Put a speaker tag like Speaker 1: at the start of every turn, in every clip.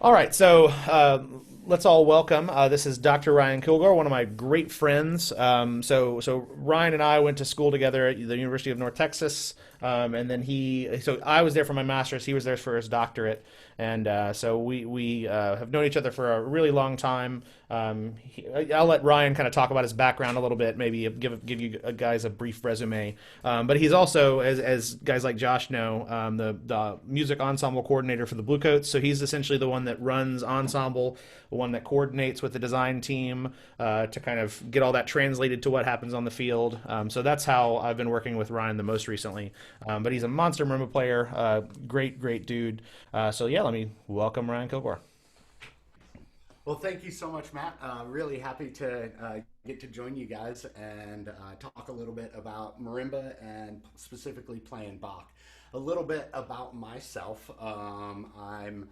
Speaker 1: All right, so let's all welcome. This is Dr. Ryan Kilgore, one of my great friends. So Ryan and I went to school together at the University of North Texas, and then so I was there for my master's. He was there for his doctorate, and so we have known each other for a really long time. I'll let Ryan kind of talk about his background a little bit, maybe give you guys a brief resume. But he's also, as guys like Josh know, the music ensemble coordinator for the Bluecoats. So he's essentially the one that runs ensemble, the one that coordinates with the design team to kind of get all that translated to what happens on the field. So that's how I've been working with Ryan the most recently. But he's a monster marimba player, great dude. So yeah, let me welcome Ryan Kilgore.
Speaker 2: Well, thank you so much, Matt. Really happy to get to join you guys and talk a little bit about marimba and specifically playing Bach. A little bit about myself. I'm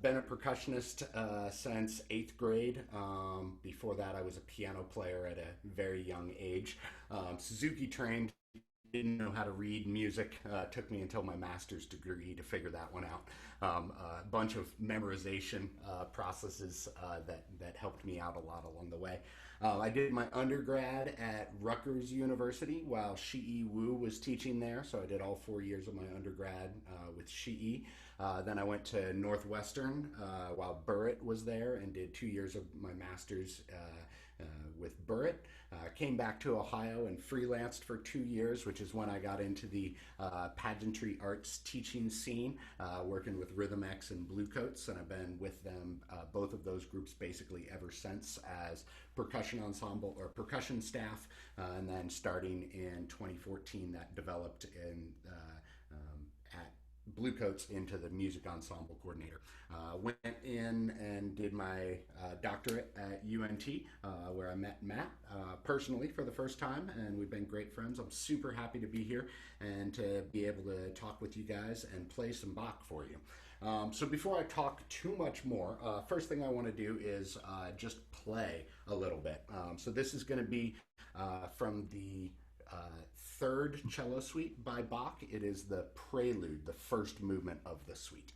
Speaker 2: been a percussionist since eighth grade. Before that, I was a piano player at a very young age. Suzuki trained, didn't know how to read music. Took me until my master's degree to figure that one out. A bunch of memorization processes that helped me out a lot along the way. I did my undergrad at Rutgers University while Shi'i Wu was teaching there, so I did all 4 years of my undergrad with Shi'i. Then I went to Northwestern while Burritt was there and did 2 years of my master's with Burritt. Came back to Ohio and freelanced for 2 years, which is when I got into the pageantry arts teaching scene, working with Rhythm X and Bluecoats, and I've been with them, both of those groups, basically ever since as percussion ensemble or percussion staff, and then starting in 2014, that developed at Bluecoats into the music ensemble coordinator. Went in and did my doctorate at UNT, where I met Matt personally for the first time, and we've been great friends. I'm super happy to be here and to be able to talk with you guys and play some Bach for you. So before I talk too much more, first thing I want to do is just play a little bit. So this is going to be from the third cello suite by Bach. It is the prelude, the first movement of the suite.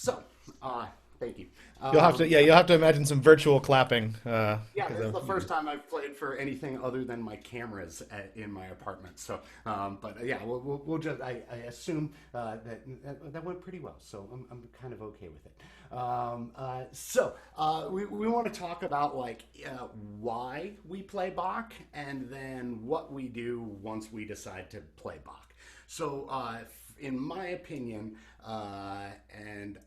Speaker 2: So, uh, thank you.
Speaker 1: You'll have to,
Speaker 2: Um,
Speaker 1: yeah, you'll have to imagine some virtual clapping.
Speaker 2: Yeah, this is
Speaker 1: Because
Speaker 2: the first time I've played for anything other than my cameras in my apartment. So, but yeah, we'll just I assume that went pretty well. So I'm kind of okay with it. We want to talk about like why we play Bach and then what we do once we decide to play Bach. So, in my opinion, and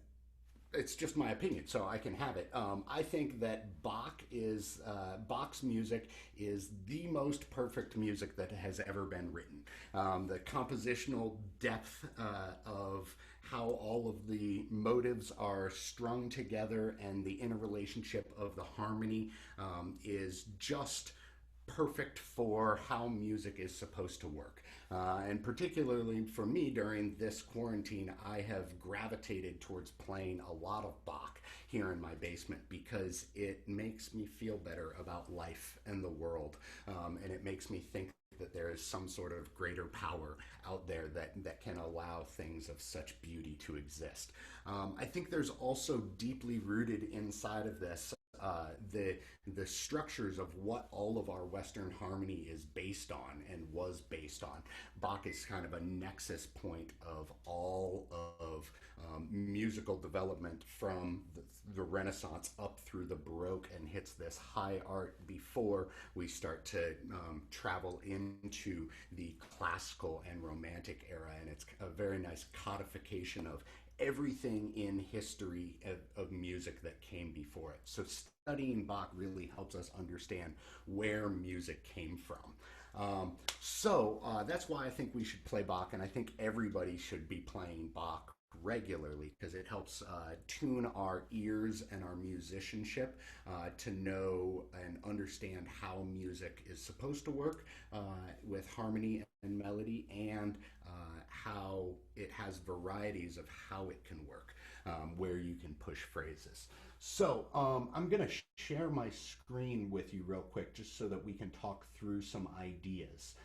Speaker 2: it's just my opinion, so I can have it. I think that Bach's music is the most perfect music that has ever been written. The compositional depth of how all of the motives are strung together and the interrelationship of the harmony is just perfect for how music is supposed to work. And particularly for me during this quarantine, I have gravitated towards playing a lot of Bach here in my basement because it makes me feel better about life and the world. And it makes me think that there is some sort of greater power out there that can allow things of such beauty to exist. I think there's also deeply rooted inside of this the structures of what all of our Western harmony is based on and was based on. Bach is kind of a nexus point of all of musical development from the Renaissance up through the Baroque and hits this high art before we start to travel into the classical and romantic era. And it's a very nice codification of everything in history of music that came before it. So studying Bach really helps us understand where music came from. That's why I think we should play Bach, and I think everybody should be playing Bach regularly because it helps tune our ears and our musicianship to know and understand how music is supposed to work with harmony and melody and how it has varieties of how it can work, where you can push phrases. I'm going to share my screen with you real quick just so that we can talk through some ideas.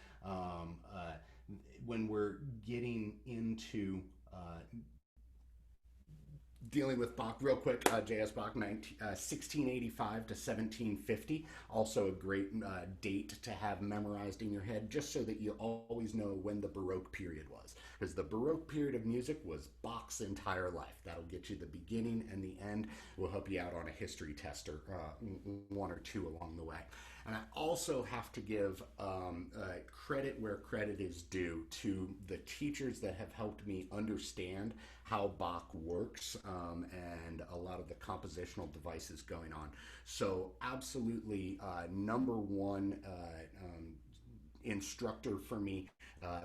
Speaker 2: When we're getting into dealing with Bach real quick. J.S. Bach, 1685 to 1750. Also a great date to have memorized in your head, just so that you always know when the Baroque period was. Because the Baroque period of music was Bach's entire life. That'll get you the beginning and the end. Will help you out on a history test or one or two along the way. And I also have to give credit where credit is due to the teachers that have helped me understand how Bach works and a lot of the compositional devices going on. So absolutely number one instructor for me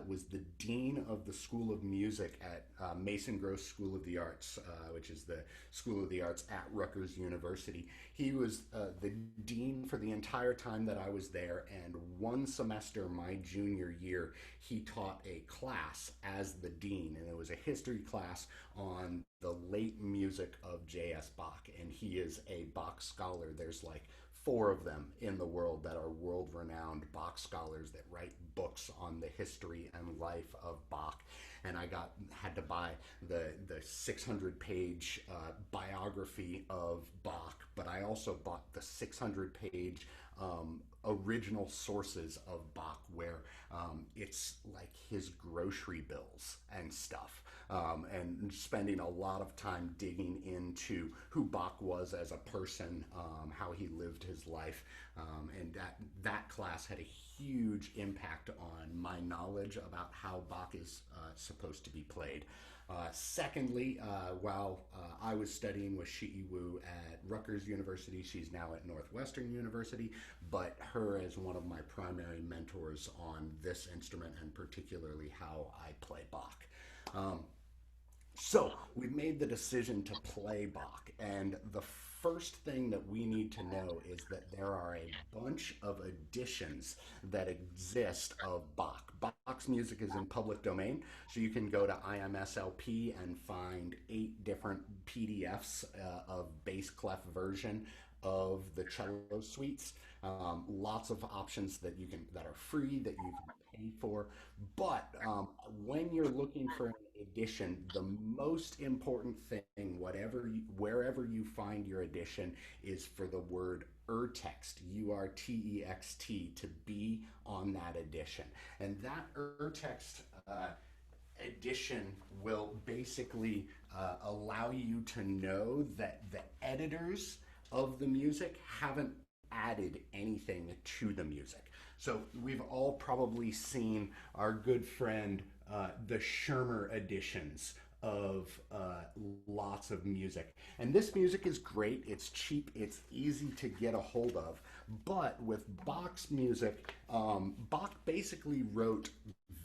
Speaker 2: was the dean of the School of Music at Mason Gross School of the Arts, which is the School of the Arts at Rutgers University. He was the dean for the entire time that I was there, and one semester my junior year, he taught a class as the dean, and it was a history class on the late music of J.S. Bach, and he is a Bach scholar. There's like four of them in the world that are world-renowned Bach scholars that write books on the history and life of Bach. And I had to buy the 600-page biography of Bach, but I also bought the 600-page original sources of Bach, where it's like his grocery bills and stuff. And spending a lot of time digging into who Bach was as a person, how he lived his life, and that class had a huge impact on my knowledge about how Bach is supposed to be played. Secondly, while I was studying with Shi Wu at Rutgers University, she's now at Northwestern University, but her as one of my primary mentors on this instrument and particularly how I play Bach. So we've made the decision to play Bach, and the first thing that we need to know is that there are a bunch of editions that exist of Bach. Bach's music is in public domain, so you can go to IMSLP and find 8 different PDFs of bass clef version of the cello suites. Lots of options that are free that you can pay for. But when you're looking for an edition, the most important thing, wherever you find your edition, is for the word urtext, urtext, to be on that edition. And that urtext edition will basically allow you to know that the editors of the music haven't added anything to the music. So we've all probably seen our good friend, the Shermer editions of lots of music. And this music is great, it's cheap, it's easy to get a hold of. But with Bach's music, Bach basically wrote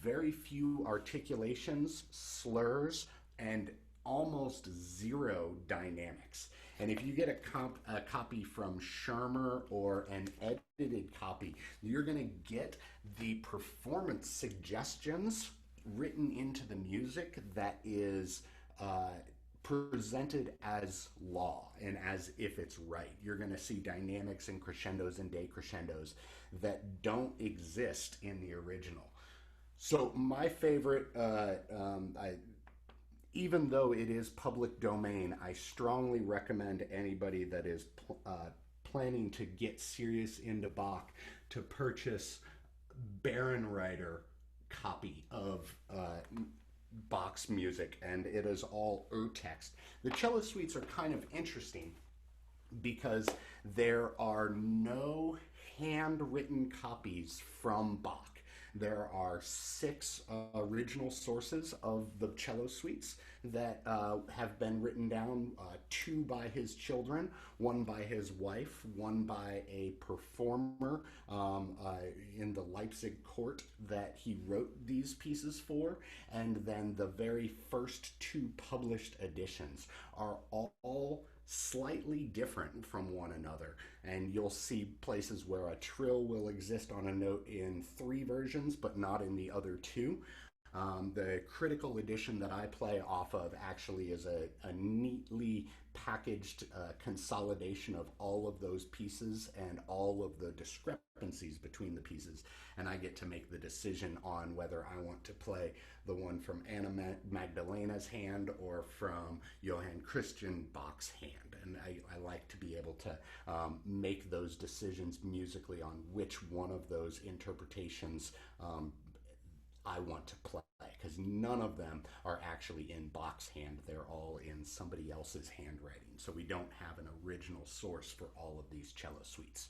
Speaker 2: very few articulations, slurs, and almost zero dynamics. And if you get a copy from Shermer or an edited copy, you're going to get the performance suggestions written into the music that is presented as law and as if it's right. You're going to see dynamics and crescendos and decrescendos that don't exist in the original. So my favorite, even though it is public domain, I strongly recommend anybody that is planning to get serious into Bach to purchase Barenreiter copy of Bach's music, and it is all urtext. The cello suites are kind of interesting because there are no handwritten copies from Bach. There are 6 original sources of the cello suites that have been written down, 2 by his children, 1 by his wife, 1 by a performer in the Leipzig court that he wrote these pieces for, and then the very first 2 published editions are all slightly different from one another, and you'll see places where a trill will exist on a note in 3 versions but not in the other 2. The critical edition that I play off of actually is a neatly packaged consolidation of all of those pieces and all of the discrepancies between the pieces, and I get to make the decision on whether I want to play the one from Anna Magdalena's hand or from Johann Christian Bach's hand. And I like to be able to make those decisions musically on which one of those interpretations I want to play, because none of them are actually in Bach's hand. They're all in somebody else's handwriting. So we don't have an original source for all of these cello suites.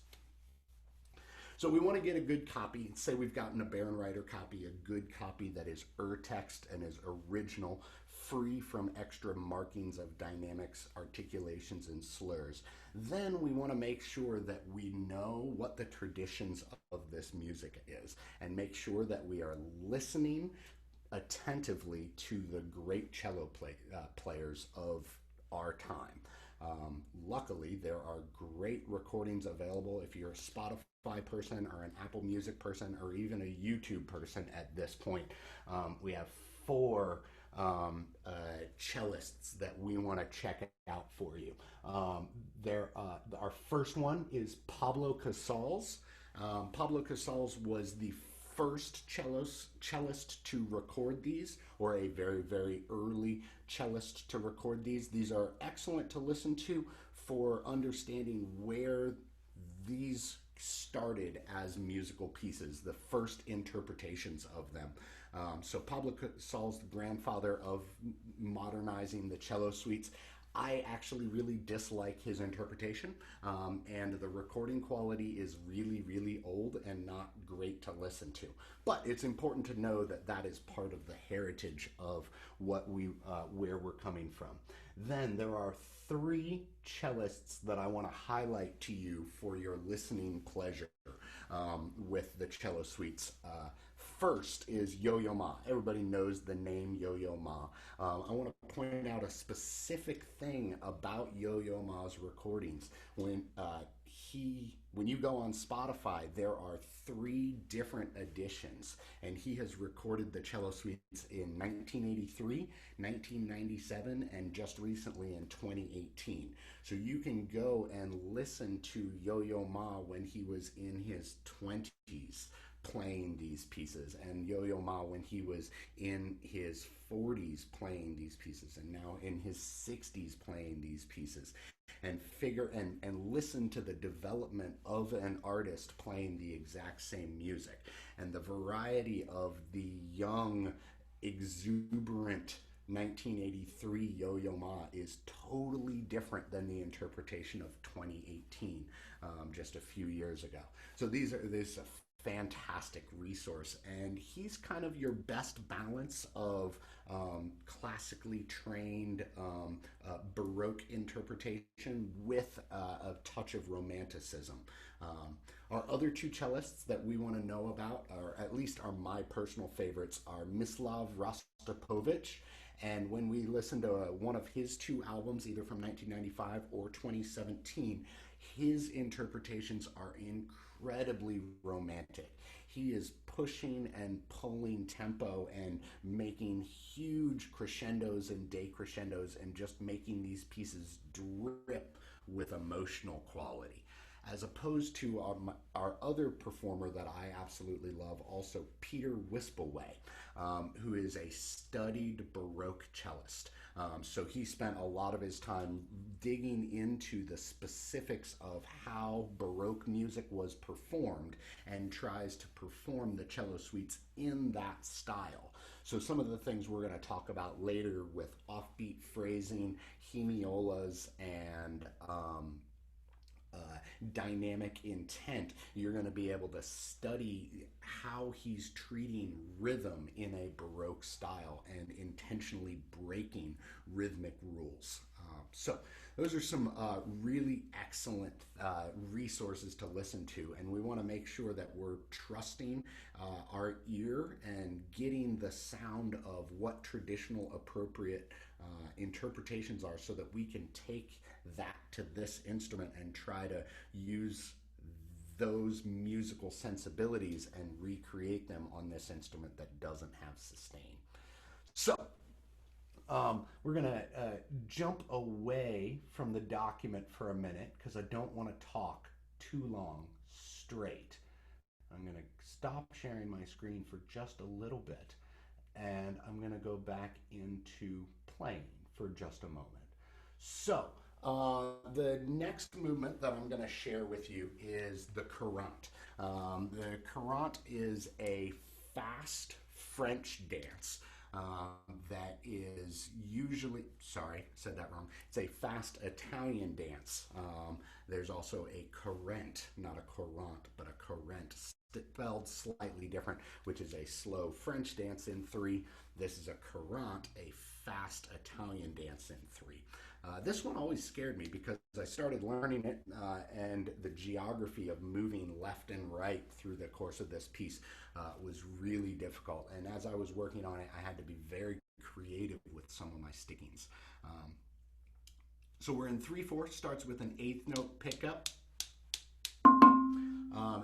Speaker 2: So we want to get a good copy. Say we've gotten a Barenreiter copy, a good copy that is urtext and is original, free from extra markings of dynamics, articulations, and slurs. Then we want to make sure that we know what the traditions of this music is and make sure that we are listening attentively to the great cello players of our time. Luckily, there are great recordings available if you're a Spotify person or an Apple Music person or even a YouTube person at this point. We have 4 cellists that we want to check out for you. Our first one is Pablo Casals. Pablo Casals was the first cellist to record these, or a very, very early cellist to record these. These are excellent to listen to for understanding where these started as musical pieces, the first interpretations of them. So Pablo Casals, the grandfather of modernizing the cello suites. I actually really dislike his interpretation, and the recording quality is really, really old and not great to listen to. But it's important to know that that is part of the heritage of what where we're coming from. Then there are 3 cellists that I want to highlight to you for your listening pleasure with the cello suites. first is Yo-Yo Ma. Everybody knows the name Yo-Yo Ma. I want to point out a specific thing about Yo-Yo Ma's recordings. When you go on Spotify, there are 3 different editions, and he has recorded the cello suites in 1983, 1997, and just recently in 2018. So you can go and listen to Yo-Yo Ma when he was in his 20s playing these pieces, and Yo-Yo Ma when he was in his 40s playing these pieces, and now in his 60s playing these pieces, and figure and listen to the development of an artist playing the exact same music, and the variety of the young, exuberant 1983 Yo-Yo Ma is totally different than the interpretation of 2018, just a few years ago. So this is a fantastic resource, and he's kind of your best balance of classically trained Baroque interpretation with a touch of romanticism. Our other 2 cellists that we want to know about, or at least are my personal favorites, are Mislav Rostropovich. And when we listen to one of his 2 albums, either from 1995 or 2017, his interpretations are incredibly romantic. He is pushing and pulling tempo and making huge crescendos and decrescendos and just making these pieces drip with emotional quality. As opposed to our other performer that I absolutely love, also Peter Wispelwey, who is a studied Baroque cellist. So he spent a lot of his time digging into the specifics of how Baroque music was performed and tries to perform the cello suites in that style. So some of the things we're going to talk about later with offbeat phrasing, hemiolas, and dynamic intent, you're going to be able to study how he's treating rhythm in a Baroque style and intentionally breaking rhythmic rules. So those are some really excellent resources to listen to, and we want to make sure that we're trusting our ear and getting the sound of what traditional appropriate interpretations are, so that we can take that to this instrument and try to use those musical sensibilities and recreate them on this instrument that doesn't have sustain. So we're going to jump away from the document for a minute because I don't want to talk too long straight. I'm going to stop sharing my screen for just a little bit, and I'm going to go back into playing for just a moment. So the next movement that I'm going to share with you is the courant. The courant is a fast French dance that is usually, sorry, said that wrong. It's a fast Italian dance. There's also a courant, not a courant, but a courant, spelled slightly different, which is a slow French dance in 3. This is a courant, a fast Italian dance in 3. This one always scared me because I started learning it, and the geography of moving left and right through the course of this piece was really difficult. And as I was working on it, I had to be very creative with some of my stickings. So we're in 3/4, starts with an 8th note pickup.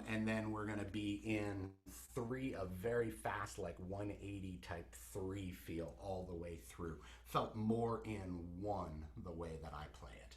Speaker 2: And then we're going to be in 3, a very fast, like 180 type 3 feel all the way through. Felt more in 1 the way that I play it.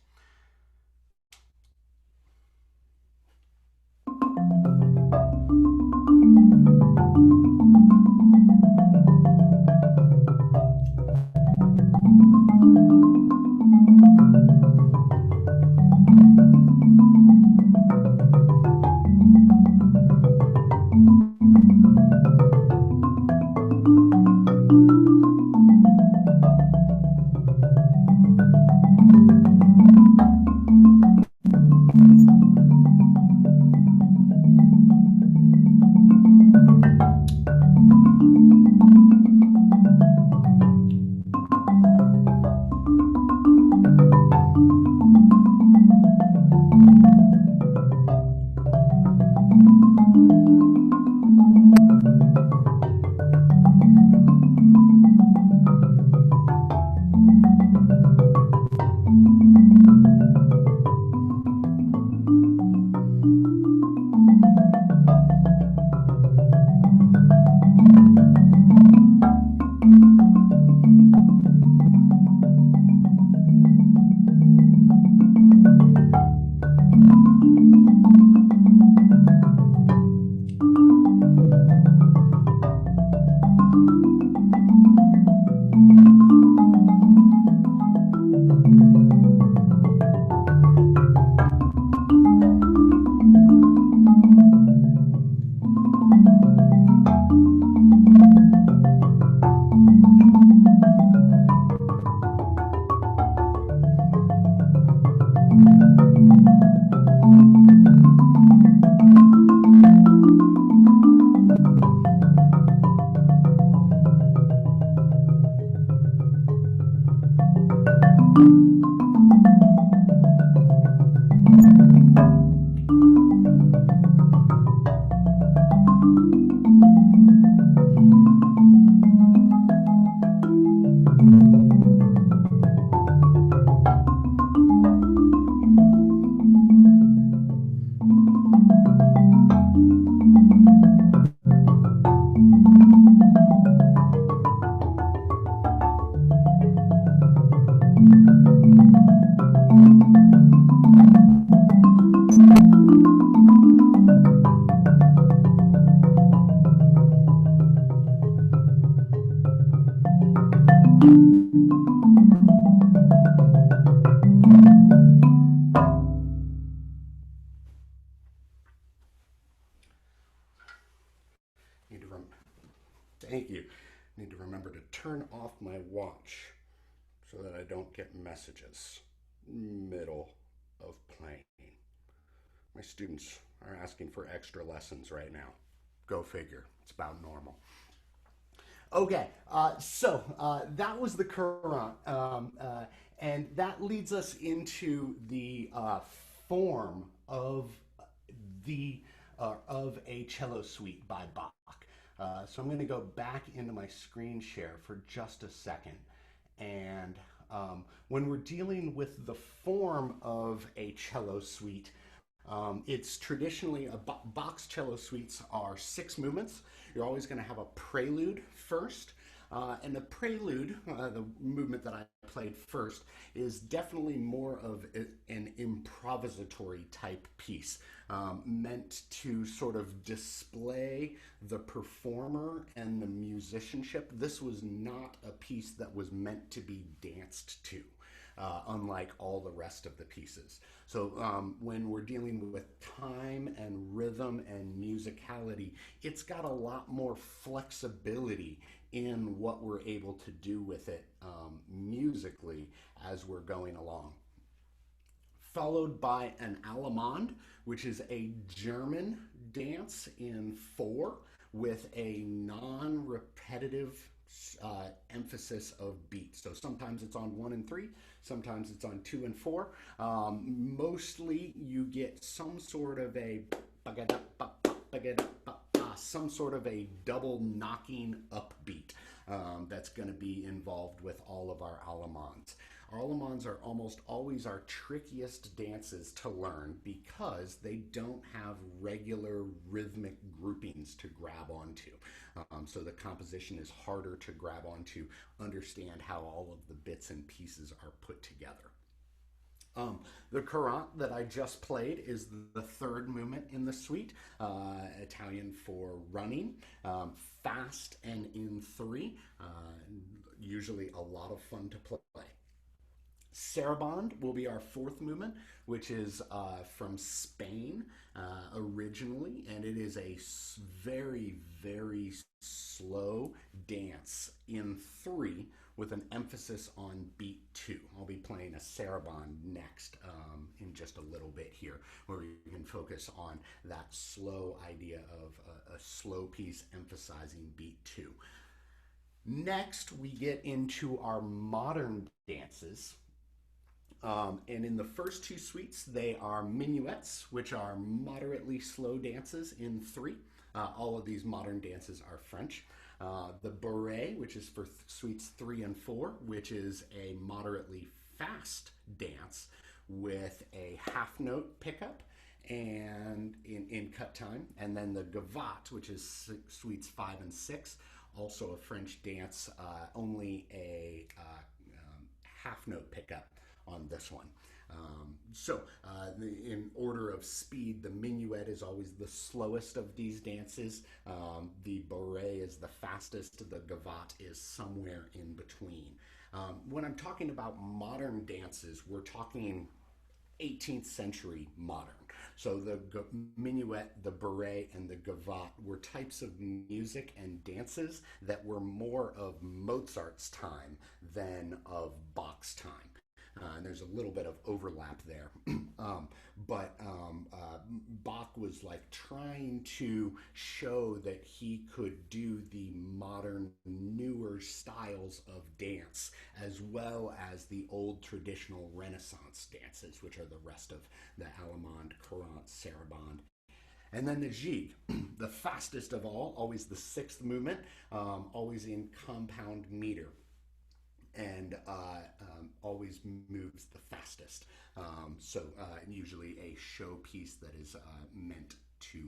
Speaker 2: Need to rem- Thank you. Need to remember to turn off my watch so that I don't get messages. Middle of playing. My students are asking for extra lessons right now. Go figure. It's about normal. Okay, so that was the Quran, and that leads us into the form the of a cello suite by Bach. So I'm going to go back into my screen share for just a second, and when we're dealing with the form of a cello suite, it's traditionally Bach's cello suites are 6 movements. You're always going to have a prelude first. And the prelude, the movement that I played first, is definitely more of an improvisatory type piece, meant to sort of display the performer and the musicianship. This was not a piece that was meant to be danced to. Unlike all the rest of the pieces. So when we're dealing with time and rhythm and musicality, it's got a lot more flexibility in what we're able to do with it musically as we're going along. Followed by an Allemande, which is a German dance in 4 with a non-repetitive emphasis of beat. So sometimes it's on 1 and 3, sometimes it's on 2 and 4. Mostly you get some sort of a double knocking upbeat that's going to be involved with all of our Allemands. Our Allemands are almost always our trickiest dances to learn because they don't have regular rhythmic groupings to grab onto. So the composition is harder to grab onto, understand how all of the bits and pieces are put together. The courant that I just played is the third movement in the suite, Italian for running, fast and in 3, usually a lot of fun to play. Sarabande will be our 4th movement, which is from Spain originally, and it is a very, very slow dance in 3 with an emphasis on beat 2. I'll be playing a sarabande next in just a little bit here, where you can focus on that slow idea of a slow piece emphasizing beat 2. Next, we get into our modern dances. And in the first 2 suites, they are minuets, which are moderately slow dances in 3. All of these modern dances are French. The Bourrée, which is for suites 3 and 4, which is a moderately fast dance with a half note pickup and in cut time, and then the Gavotte, which is suites 5 and 6, also a French dance, only a half note pickup on this one. In order of speed, the minuet is always the slowest of these dances. The Bourrée is the fastest. The Gavotte is somewhere in between. When I'm talking about modern dances, we're talking 18th century modern. So the minuet, the Bourrée, and the Gavotte were types of music and dances that were more of Mozart's time than of Bach's time. And there's a little bit of overlap there. But Bach was like trying to show that he could do the modern, newer styles of dance, as well as the old traditional Renaissance dances, which are the rest of the Allemande, Courant, Sarabande. And then the Gigue, the fastest of all, always the sixth movement, always in compound meter, and always moves the fastest. Usually a showpiece that is meant to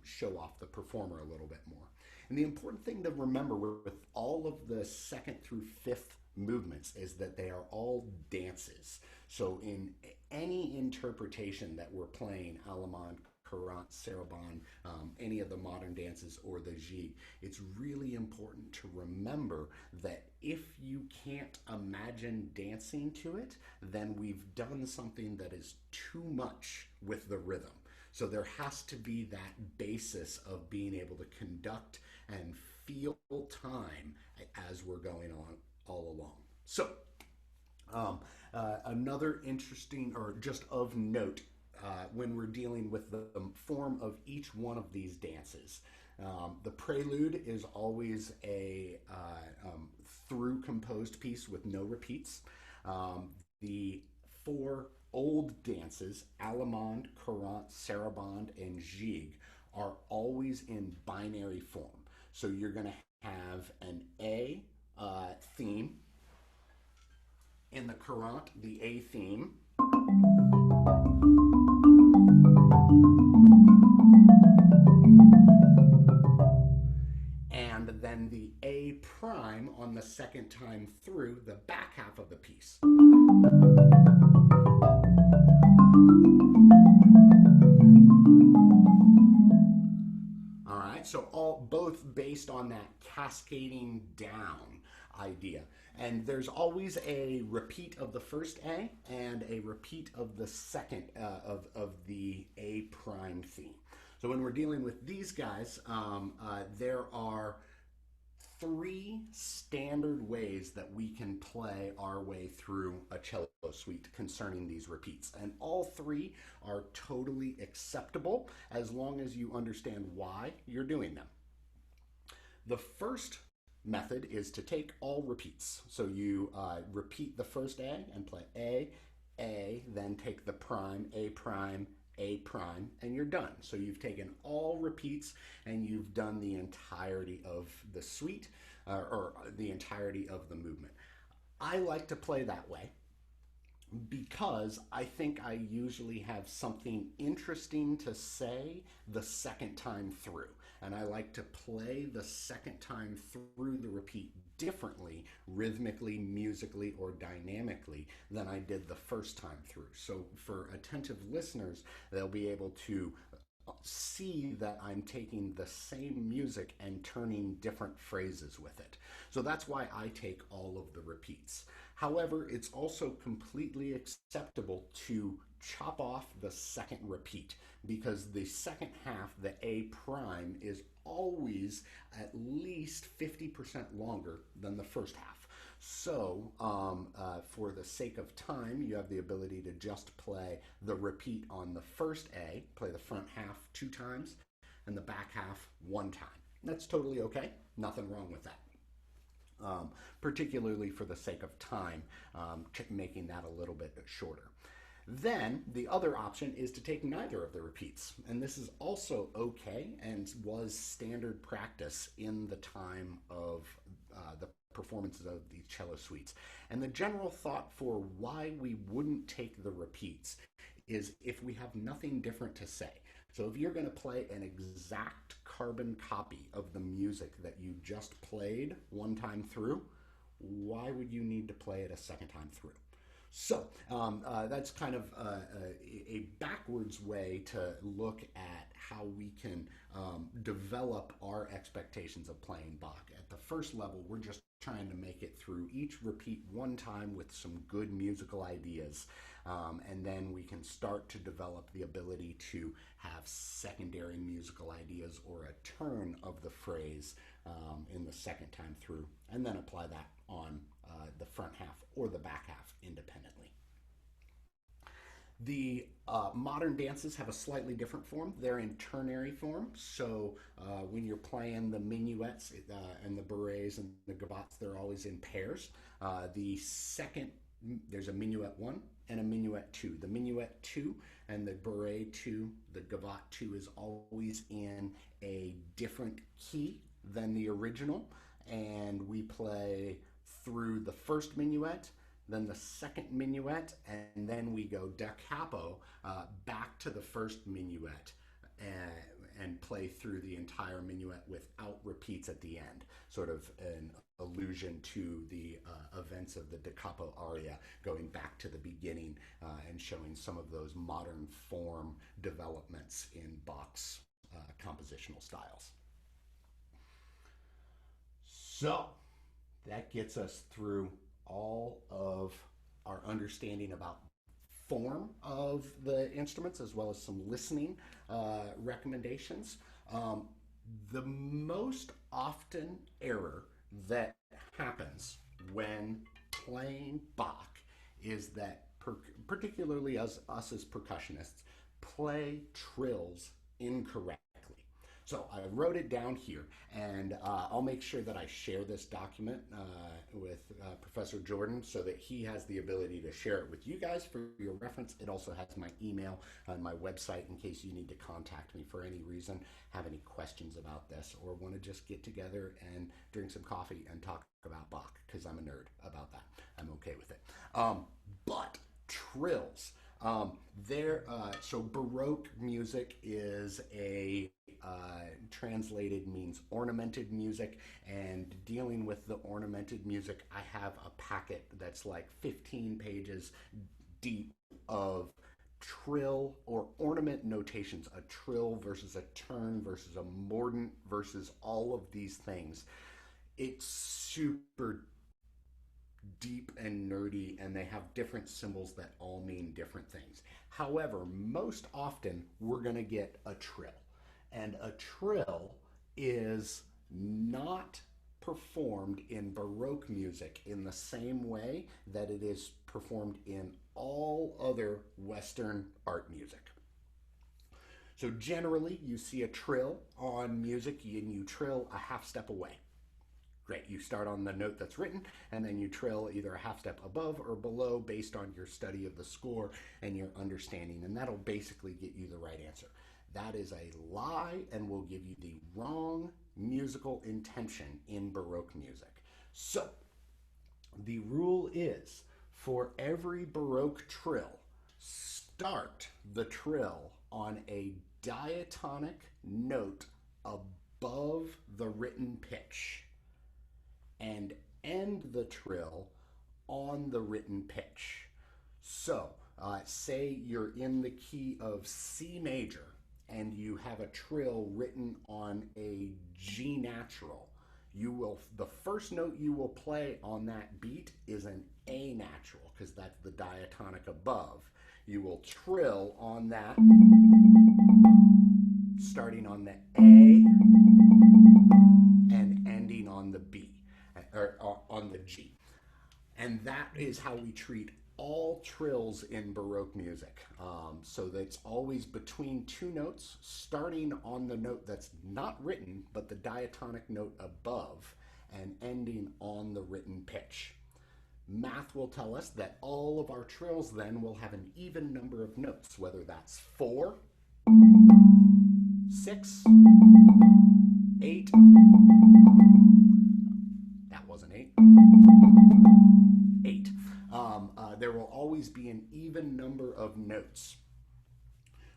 Speaker 2: show off the performer a little bit more. And the important thing to remember with all of the second through fifth movements is that they are all dances. So in any interpretation that we're playing, Allemande, Courant, Sarabande, any of the modern dances, or the Gigue, it's really important to remember that if you can't imagine dancing to it, then we've done something that is too much with the rhythm. So there has to be that basis of being able to conduct and feel time as we're going on all along. So another interesting, or just of note, when we're dealing with the form of each one of these dances. The prelude is always a through composed piece with no repeats. The four old dances, Allemande, Courant, Sarabande, and Gigue, are always in binary form. So you're going to have an A theme. In the Courant, the A theme. And then the A prime on the second time through, the back half of the piece. All right, so both based on that cascading down idea. And there's always a repeat of the first A and a repeat of the second of the A prime theme. So when we're dealing with these guys, there are three standard ways that we can play our way through a cello suite concerning these repeats. And all three are totally acceptable as long as you understand why you're doing them. The first method is to take all repeats. So you repeat the first A and play A, then take the prime, A prime, A prime, and you're done. So you've taken all repeats and you've done the entirety of the suite or the entirety of the movement. I like to play that way because I think I usually have something interesting to say the second time through. And I like to play the second time through the repeat differently, rhythmically, musically, or dynamically than I did the first time through. So for attentive listeners, they'll be able to see that I'm taking the same music and turning different phrases with it. So that's why I take all of the repeats. However, it's also completely acceptable to chop off the second repeat because the second half, the A prime, is always at least 50% longer than the first half. So for the sake of time, you have the ability to just play the repeat on the first A, play the front half 2 times, and the back half 1 time. That's totally okay. Nothing wrong with that. Particularly for the sake of time, making that a little bit shorter. Then the other option is to take neither of the repeats. And this is also okay and was standard practice in the time of the performances of these cello suites. And the general thought for why we wouldn't take the repeats is if we have nothing different to say. So if you're going to play an exact carbon copy of the music that you just played one time through, why would you need to play it a second time through? So that's kind of a backwards way to look at how we can develop our expectations of playing Bach. At the first level, we're just trying to make it through each repeat one time with some good musical ideas. And then we can start to develop the ability to have secondary musical ideas or a turn of the phrase in the second time through, and then apply that on the front half or the back half independently. The modern dances have a slightly different form. They're in ternary form. So when you're playing the minuets and the bourrées and the gavottes, they're always in pairs. There's a minuet 1 and a minuet 2. The minuet 2 and the bourrée 2, the gavotte 2 is always in a different key than the original. And we play through the first minuet, then the second minuet, and then we go da capo back to the first minuet and play through the entire minuet without repeats at the end, sort of an allusion to the events of the da capo aria, going back to the beginning and showing some of those modern form developments in Bach's compositional styles. So that gets us through all of our understanding about form of the instruments, as well as some listening recommendations. The most often error that happens when playing Bach is that, particularly us as percussionists, play trills incorrectly. So I wrote it down here, and I'll make sure that I share this document with Professor Jordan so that he has the ability to share it with you guys for your reference. It also has my email and my website in case you need to contact me for any reason, have any questions about this, or want to just get together and drink some coffee and talk about Bach, because I'm a nerd about that. I'm okay with it. But trills. So Baroque music is translated means ornamented music, and dealing with the ornamented music, I have a packet that's like 15 pages deep of trill or ornament notations, a trill versus a turn versus a mordant versus all of these things. It's super deep and nerdy, and they have different symbols that all mean different things. However, most often we're going to get a trill, and a trill is not performed in Baroque music in the same way that it is performed in all other Western art music. So generally, you see a trill on music and you trill a half step away. Great, you start on the note that's written, and then you trill either a half step above or below based on your study of the score and your understanding, and that'll basically get you the right answer. That is a lie and will give you the wrong musical intention in Baroque music. So, the rule is, for every Baroque trill, start the trill on a diatonic note above the written pitch, and end the trill on the written pitch. So, say you're in the key of C major and you have a trill written on a G natural. The first note you will play on that beat is an A natural, because that's the diatonic above. You will trill on that, starting on the A and ending on the B. Or on the G. And that is how we treat all trills in Baroque music. So that's always between two notes, starting on the note that's not written, but the diatonic note above, and ending on the written pitch. Math will tell us that all of our trills then will have an even number of notes, whether that's 4, 6, 8, that wasn't 8, 8. There will always be an even number of notes.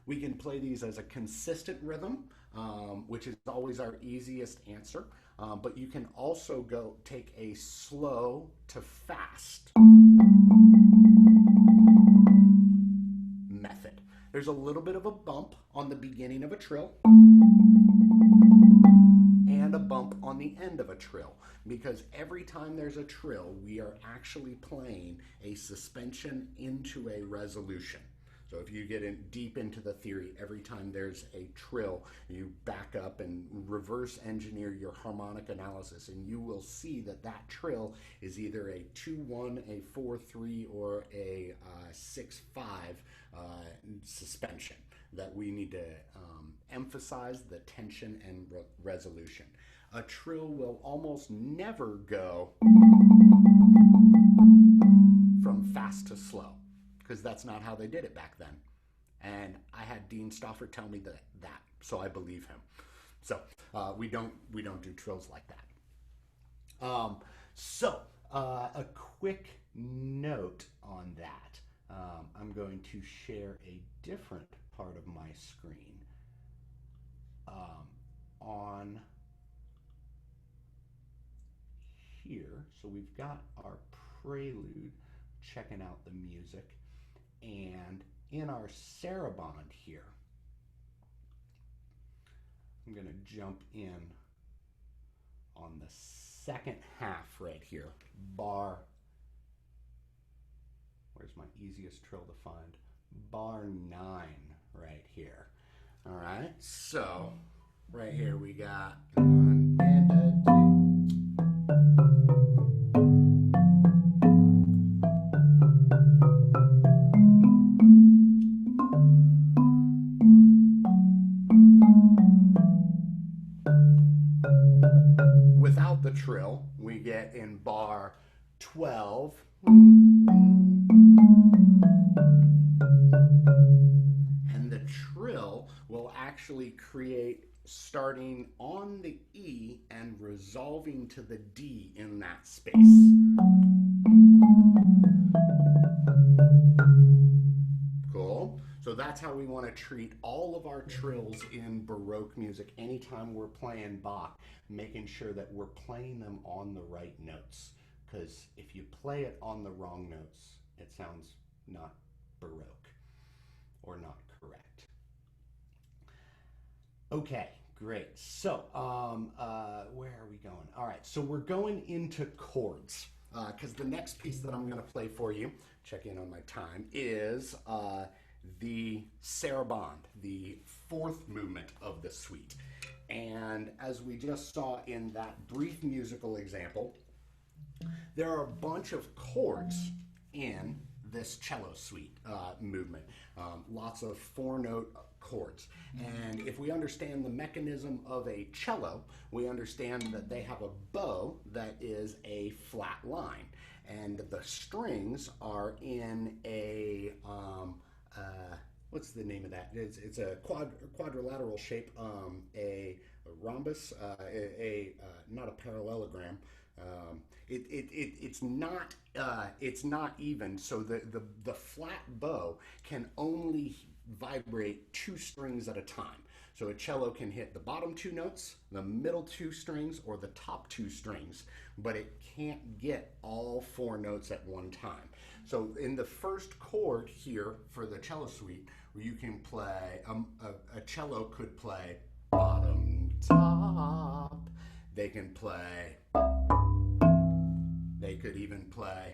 Speaker 2: We can play these as a consistent rhythm, which is always our easiest answer. But you can also take a slow to fast method. There's a little bit of a bump on the beginning of a trill and a bump on the end of a trill, because every time there's a trill, we are actually playing a suspension into a resolution. So if you get deep into the theory, every time there's a trill, you back up and reverse engineer your harmonic analysis, and you will see that that trill is either a 2-1, a 4-3, or a 6-5 suspension that we need to emphasize the tension and resolution. A trill will almost never go from fast to slow, because that's not how they did it back then. And I had Dean Stauffer tell me that, so I believe him. So we don't do trills like that. A quick note on that. I'm going to share a different part of my screen on here. So we've got our prelude, checking out the music. And in our saraband here, I'm going to jump in on the second half right here. Bar, where's my easiest trill to find? Bar 9 right here. All right, so right here we got 1 and a 2. Without the trill, we get in bar 12. And the trill will actually create starting on the E and resolving to the D in that space. Cool. So that's how we want to treat all of our trills in Baroque music anytime we're playing Bach, making sure that we're playing them on the right notes. Because if you play it on the wrong notes, it sounds not Baroque or not correct. Okay, great. So where are we going? All right, so we're going into chords, because the next piece that I'm going to play for you, check in on my time, is the saraband, the fourth movement of the suite. And as we just saw in that brief musical example, there are a bunch of chords in this cello suite movement, lots of 4-note chords. And if we understand the mechanism of a cello, we understand that they have a bow that is a flat line, and the strings are in a what's the name of that? It's a quadrilateral shape, a rhombus, not a parallelogram. It's not even. So the flat bow can only vibrate 2 strings at a time. So a cello can hit the bottom 2 notes, the middle 2 strings, or the top 2 strings, but it can't get all 4 notes at one time. So in the first chord here for the cello suite, you can play, a cello could play bottom, top. They can play, they could even play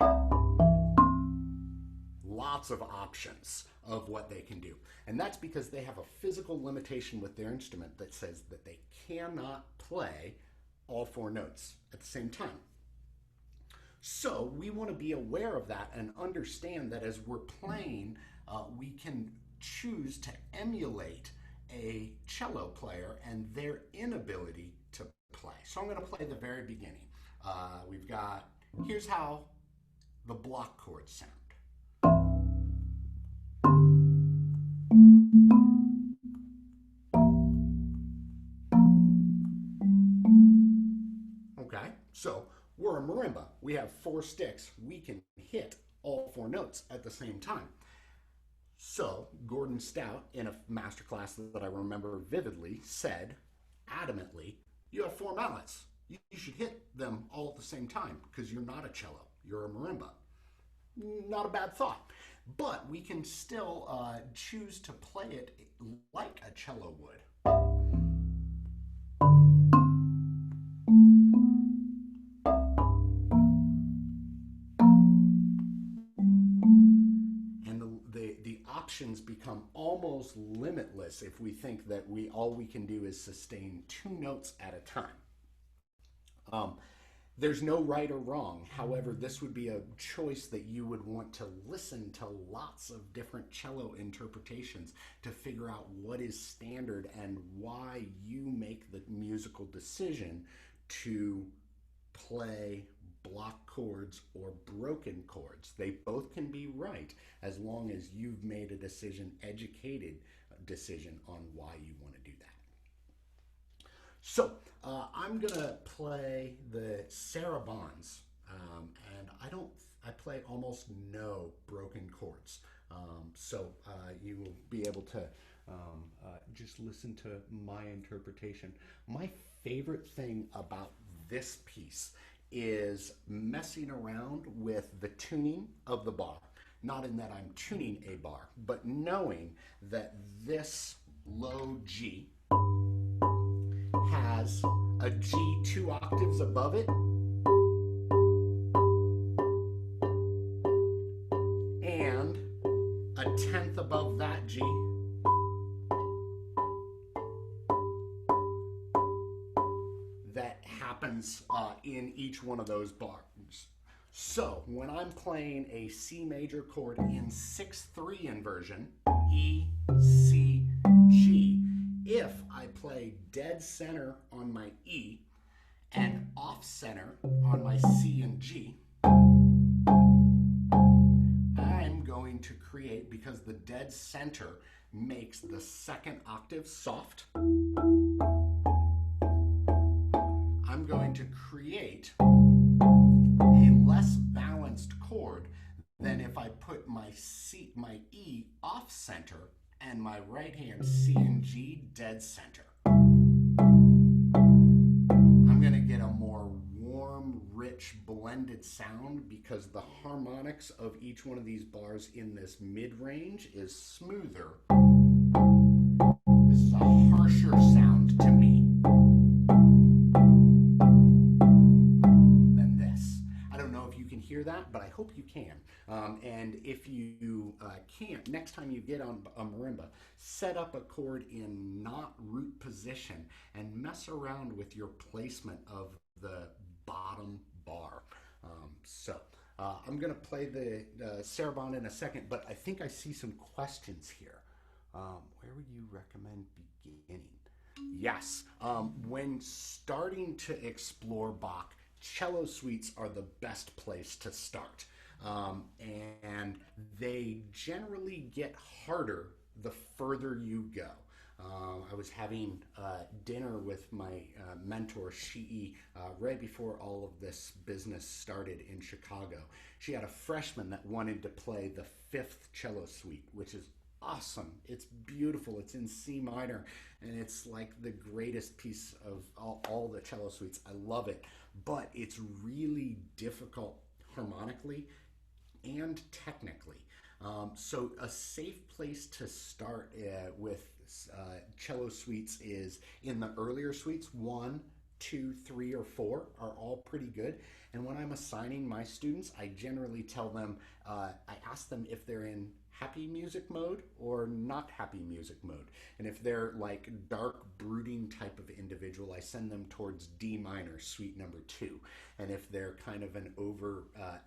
Speaker 2: lots of options of what they can do. And that's because they have a physical limitation with their instrument that says that they cannot play all 4 notes at the same time. So we want to be aware of that and understand that as we're playing, we can choose to emulate a cello player and their inability to play. So I'm going to play the very beginning. We've got, here's how the block chord sound. Okay, so we're a marimba. We have 4 sticks. We can hit all 4 notes at the same time. So Gordon Stout, in a masterclass that I remember vividly, said adamantly, you have 4 mallets. You should hit them all at the same time because you're not a cello, you're a marimba. Not a bad thought. But we can still choose to play it like a cello would. And the options become almost limitless if we think that all we can do is sustain 2 notes at a time. There's no right or wrong. However, this would be a choice that you would want to listen to lots of different cello interpretations to figure out what is standard and why you make the musical decision to play block chords or broken chords. They both can be right as long as you've made a decision, educated decision on why you want to do that. So I'm gonna play the Sarabans, and I play almost no broken chords. So you will be able to just listen to my interpretation. My favorite thing about this piece is messing around with the tuning of the bar. Not in that I'm tuning a bar, but knowing that this low G has a G 2 octaves above it and a 10th above that G that happens in each one of those bars. So when I'm playing a C major chord in 6/3 inversion, E, C, G, if I play dead center on my E and off center on my C and G, I'm going to create, because the dead center makes the second octave soft, I'm going to create a less balanced chord than if I put my E off center and my right hand C and G dead center. I'm going to get a more warm, rich, blended sound because the harmonics of each one of these bars in this mid-range is smoother. This is a harsher sound to me than this. I don't know if you can hear that, but I hope you can. And if you can't, next time you get on a marimba, set up a chord in not root position and mess around with your placement of the bottom bar. I'm going to play the saraband in a second, but I think I see some questions here. Where would you recommend beginning? Yes, when starting to explore Bach, cello suites are the best place to start. And they generally get harder the further you go. I was having dinner with my mentor, Shii, right before all of this business started in Chicago. She had a freshman that wanted to play the 5th cello suite, which is awesome. It's beautiful. It's in C minor, and it's like the greatest piece of all the cello suites. I love it, but it's really difficult harmonically and technically. So a safe place to start with cello suites is in the earlier suites. 1, 2, 3, or 4 are all pretty good. And when I'm assigning my students, I generally tell them, I ask them if they're in happy music mode or not happy music mode. And if they're like dark, brooding type of individual, I send them towards D minor, suite number 2. And if they're kind of an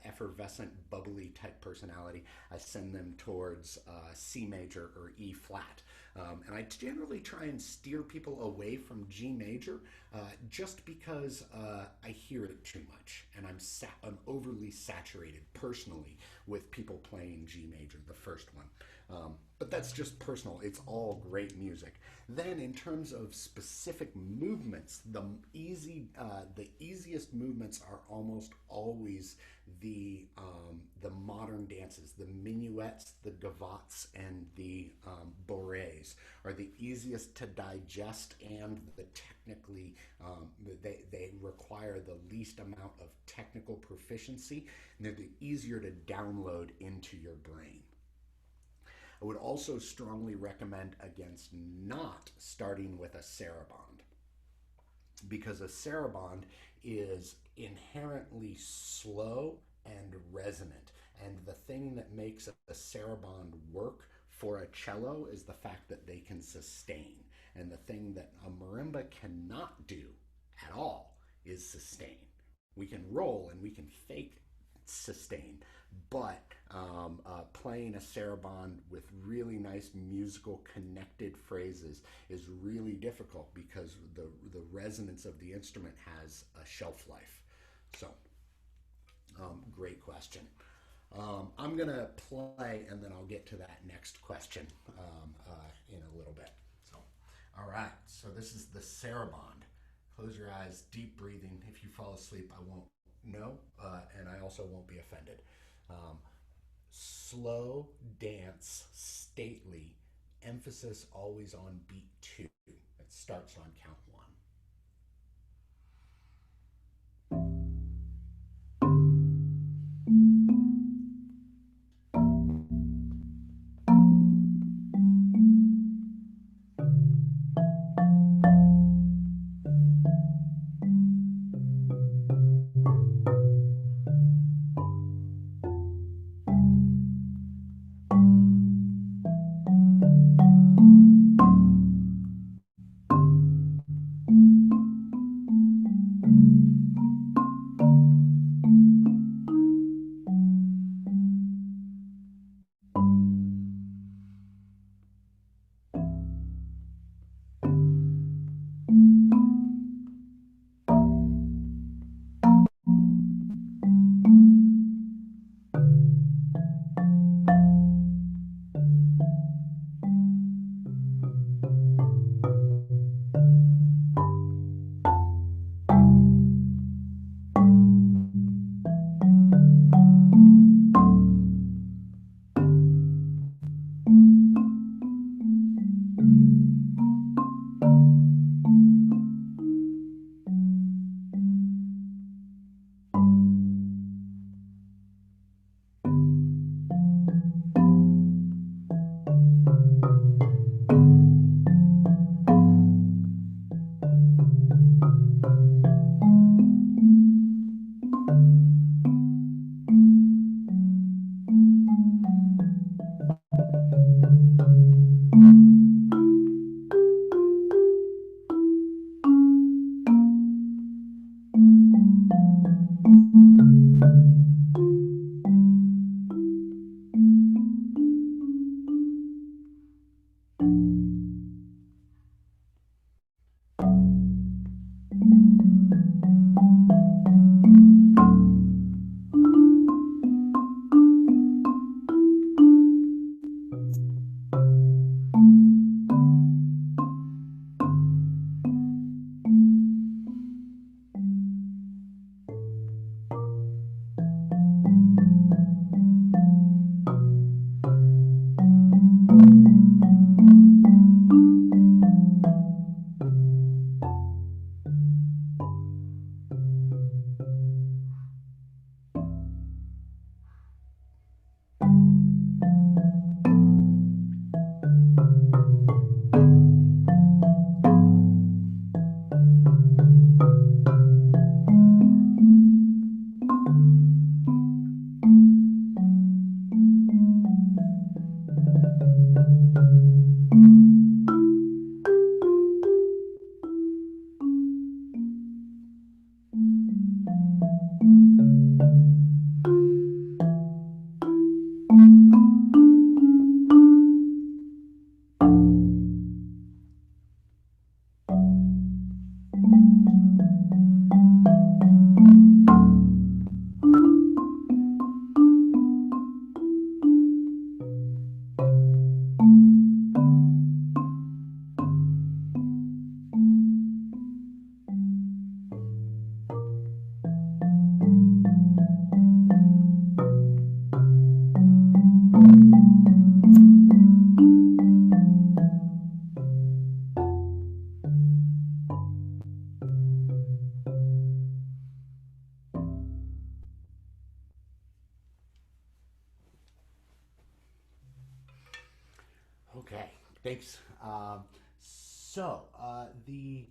Speaker 2: effervescent, bubbly type personality, I send them towards C major or E flat. And I generally try and steer people away from G major just because I hear it too much. and I'm overly saturated personally with people playing G major, the first one. But that's just personal. It's all great music. Then, in terms of specific movements, the easiest movements are almost always the modern dances, the minuets, the gavottes, and the bourrées are the easiest to digest, and the technically they require the least amount of technical proficiency, and they're the easier to download into your brain. I would also strongly recommend against not starting with a saraband, because a saraband is inherently slow and resonant. And the thing that makes a saraband work for a cello is the fact that they can sustain. And the thing that a marimba cannot do at all is sustain. We can roll and we can fake sustain, but playing a saraband with really nice musical connected phrases is really difficult because the resonance of the instrument has a shelf life. So, great question. I'm going to play and then I'll get to that next question in a little bit. So, all right, so this is the saraband. Close your eyes, deep breathing. If you fall asleep, I won't know, and I also won't be offended. Slow dance, stately, emphasis always on beat 2. It starts on count 1. Okay, thanks. The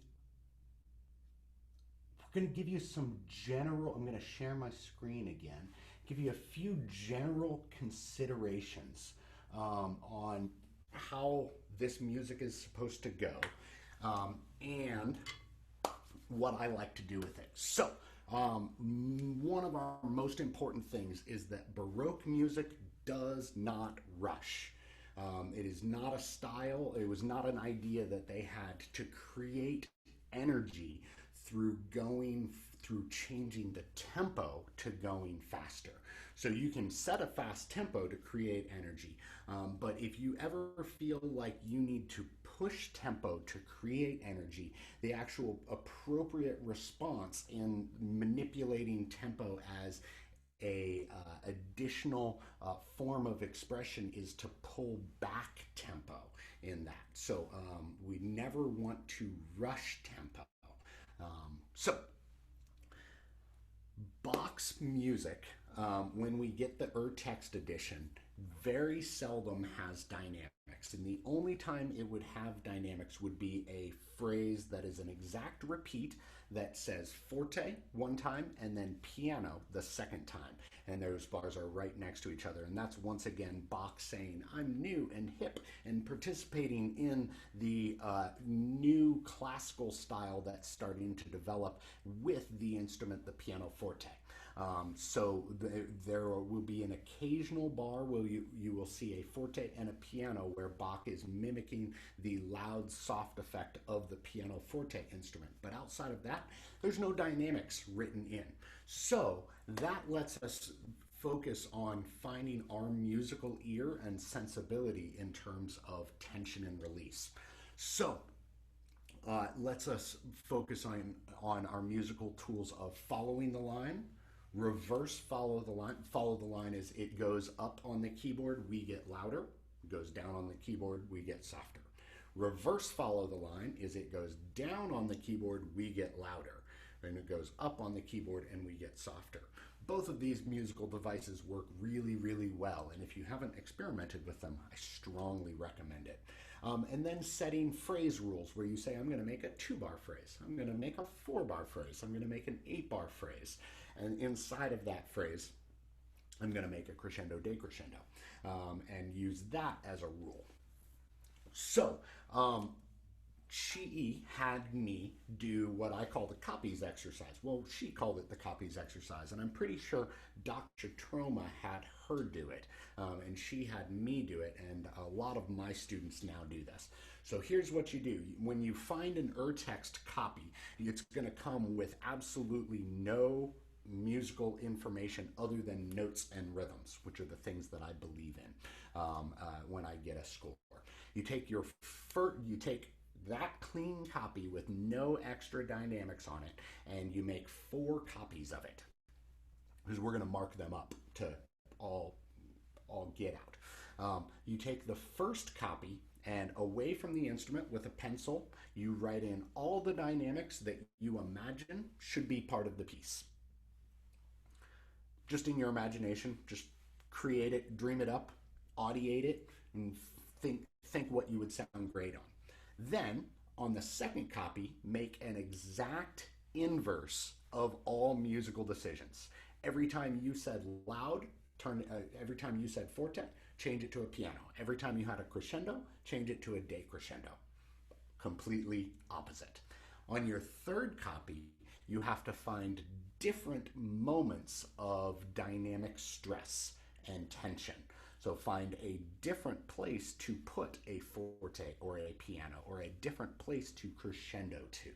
Speaker 2: we're going to give you some general. I'm going to share my screen again. Give you a few general considerations on how this music is supposed to go, and what I like to do with it. One of our most important things is that Baroque music does not rush. It is not a style, it was not an idea that they had to create energy through changing the tempo to going faster. So you can set a fast tempo to create energy, but if you ever feel like you need to push tempo to create energy, the actual appropriate response in manipulating tempo as a additional form of expression is to pull back tempo in that. We never want to rush tempo. So Bach's music, when we get the text edition, very seldom has dynamics. And the only time it would have dynamics would be a phrase that is an exact repeat that says forte one time and then piano the second time. And those bars are right next to each other. And that's once again Bach saying, I'm new and hip and participating in the new classical style that's starting to develop with the instrument, the pianoforte. There will be an occasional bar where you will see a forte and a piano where Bach is mimicking the loud, soft effect of the pianoforte instrument. But outside of that, there's no dynamics written in. So that lets us focus on finding our musical ear and sensibility in terms of tension and release. Lets us focus on our musical tools of following the line, reverse follow the line. Follow the line is it goes up on the keyboard, we get louder. It goes down on the keyboard, we get softer. Reverse follow the line is it goes down on the keyboard, we get louder. And it goes up on the keyboard and we get softer. Both of these musical devices work really, really well. And if you haven't experimented with them, I strongly recommend it. And then setting phrase rules where you say, I'm going to make a 2-bar phrase. I'm going to make a 4-bar phrase. I'm going to make an 8-bar phrase. And inside of that phrase, I'm going to make a crescendo, decrescendo, and use that as a rule. She had me do what I call the copies exercise. Well, she called it the copies exercise, and I'm pretty sure Dr. Troma had her do it, and she had me do it, and a lot of my students now do this. So here's what you do. When you find an text copy, it's going to come with absolutely no musical information other than notes and rhythms, which are the things that I believe in when I get a score. You take that clean copy with no extra dynamics on it, and you make 4 copies of it, because we're going to mark them up to all get out. You take the first copy, and away from the instrument with a pencil, you write in all the dynamics that you imagine should be part of the piece. Just in your imagination, just create it, dream it up, audiate it, and think what you would sound great on. Then, on the second copy, make an exact inverse of all musical decisions. Every time you said loud, every time you said forte, change it to a piano. Every time you had a crescendo, change it to a decrescendo. Completely opposite. On your third copy, you have to find different moments of dynamic stress and tension. So find a different place to put a forte or a piano, or a different place to crescendo to.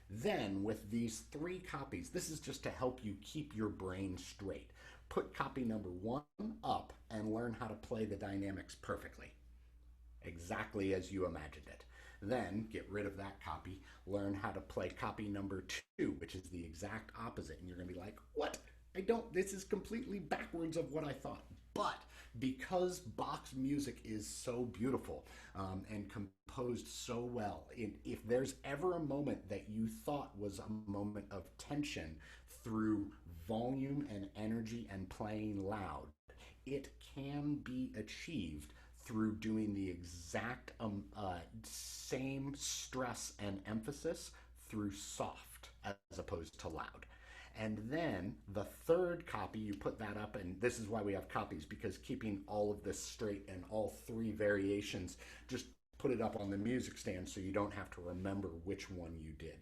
Speaker 2: Then with these 3 copies, this is just to help you keep your brain straight. Put copy number 1 up and learn how to play the dynamics perfectly, exactly as you imagined it. Then get rid of that copy, learn how to play copy number 2, which is the exact opposite. And you're going to be like, what? This is completely backwards of what I thought. But because Bach's music is so beautiful and composed so well, if there's ever a moment that you thought was a moment of tension through volume and energy and playing loud, it can be achieved through doing the exact same stress and emphasis through soft as opposed to loud. And then the third copy, you put that up, and this is why we have copies, because keeping all of this straight and all three variations, just put it up on the music stand so you don't have to remember which one you did.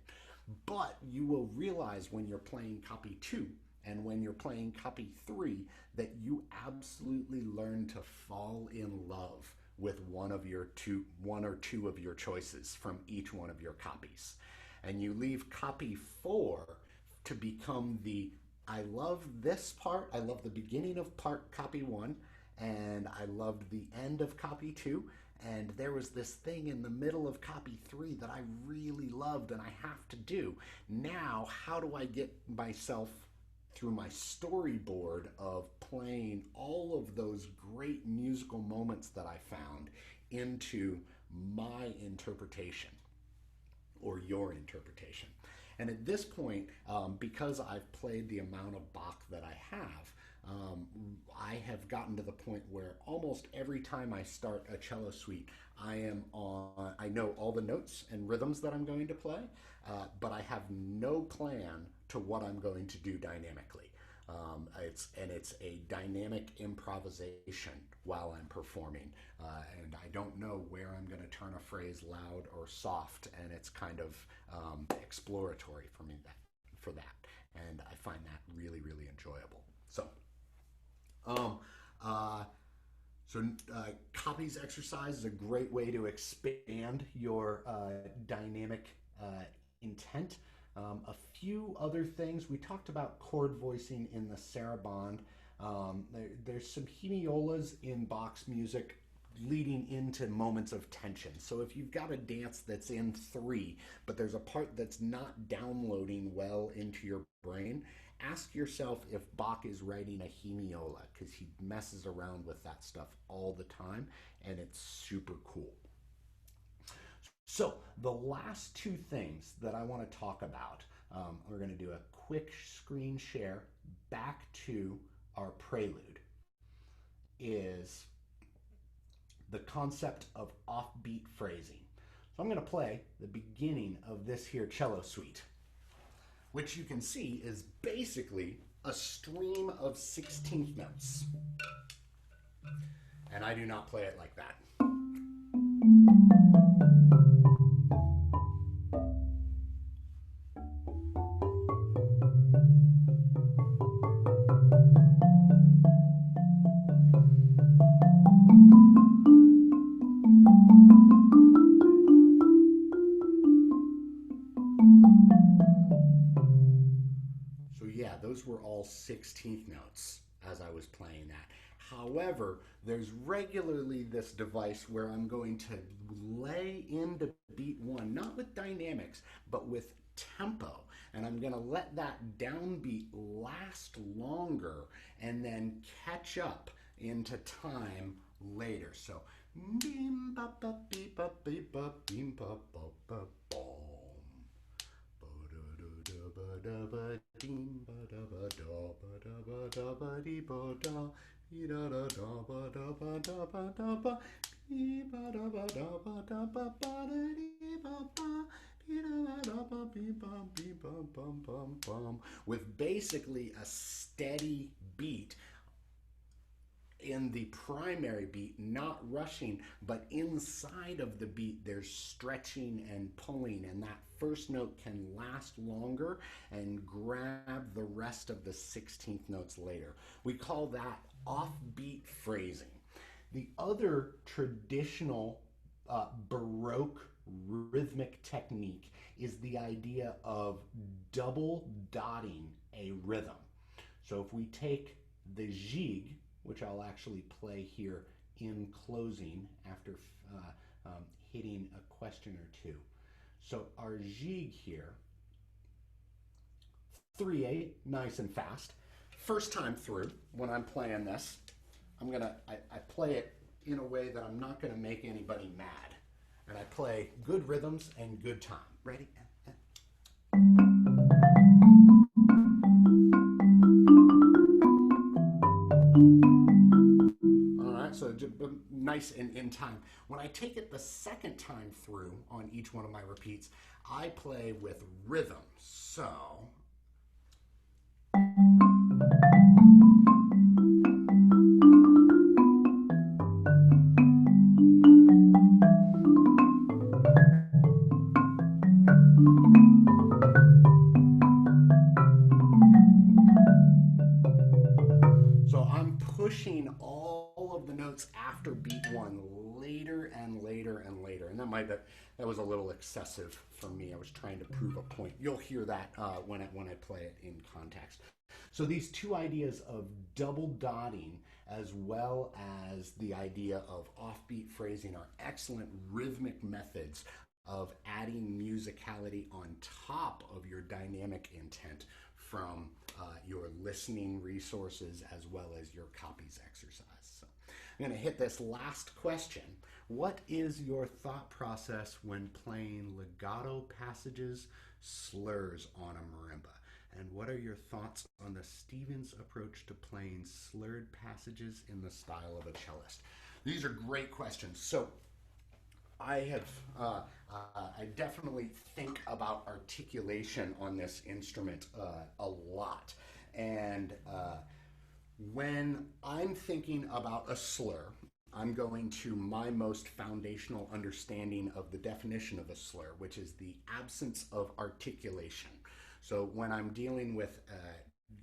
Speaker 2: But you will realize when you're playing copy 2 and when you're playing copy 3 that you absolutely learn to fall in love with one or two of your choices from each one of your copies. And you leave copy 4 to become the, I love this part, I love the beginning of part copy 1, and I loved the end of copy 2, and there was this thing in the middle of copy 3 that I really loved and I have to do. Now, how do I get myself through my storyboard of playing all of those great musical moments that I found into my interpretation or your interpretation? And at this point, because I've played the amount of Bach that I have gotten to the point where almost every time I start a cello suite, I know all the notes and rhythms that I'm going to play, but I have no plan to what I'm going to do dynamically. It's a dynamic improvisation while I'm performing, and I don't know where I'm going to turn a phrase loud or soft, and it's kind of exploratory for me for that, and I find that really, really enjoyable. Copies exercise is a great way to expand your dynamic intent. A few other things. We talked about chord voicing in the saraband. There's some hemiolas in Bach's music leading into moments of tension. So if you've got a dance that's in 3, but there's a part that's not downloading well into your brain, ask yourself if Bach is writing a hemiola, because he messes around with that stuff all the time, and it's super cool. So the last 2 things that I want to talk about, we're going to do a quick screen share back to our prelude, is the concept of offbeat phrasing. So I'm going to play the beginning of this here cello suite, which you can see is basically a stream of 16th notes. And I do not play it like that. Those were all 16th notes as I was playing that. However, there's regularly this device where I'm going to lay into beat 1, not with dynamics, but with tempo. And I'm going to let that downbeat last longer and then catch up into time later. So, beam ba ba beep ba beep ba beam ba ba ba boom. With basically a steady beat in the primary beat, not rushing, but inside of the beat there's stretching and pulling, and that first note can last longer and grab the rest of the 16th notes later. We call that offbeat phrasing. The other traditional Baroque rhythmic technique is the idea of double dotting a rhythm. So if we take the jig, which I'll actually play here in closing after hitting a question or 2. So our jig here, 3/8, nice and fast. First time through, when I'm playing this, I play it in a way that I'm not gonna make anybody mad. And I play good rhythms and good time. Ready? nice and in time. When I take it the second time through on each one of my repeats, I play with rhythm. So I'm pushing all of the notes after beat one later and later and later, and that was a little excessive for me. I was trying to prove a point. You'll hear that when I play it in context. So these two ideas of double dotting as well as the idea of offbeat phrasing are excellent rhythmic methods of adding musicality on top of your dynamic intent from your listening resources as well as your copies exercise. So I'm going to hit this last question. What is your thought process when playing legato passages, slurs on a marimba? And what are your thoughts on the Stevens approach to playing slurred passages in the style of a cellist? These are great questions. So I definitely think about articulation on this instrument a lot. And when I'm thinking about a slur, I'm going to my most foundational understanding of the definition of a slur, which is the absence of articulation. So when I'm dealing with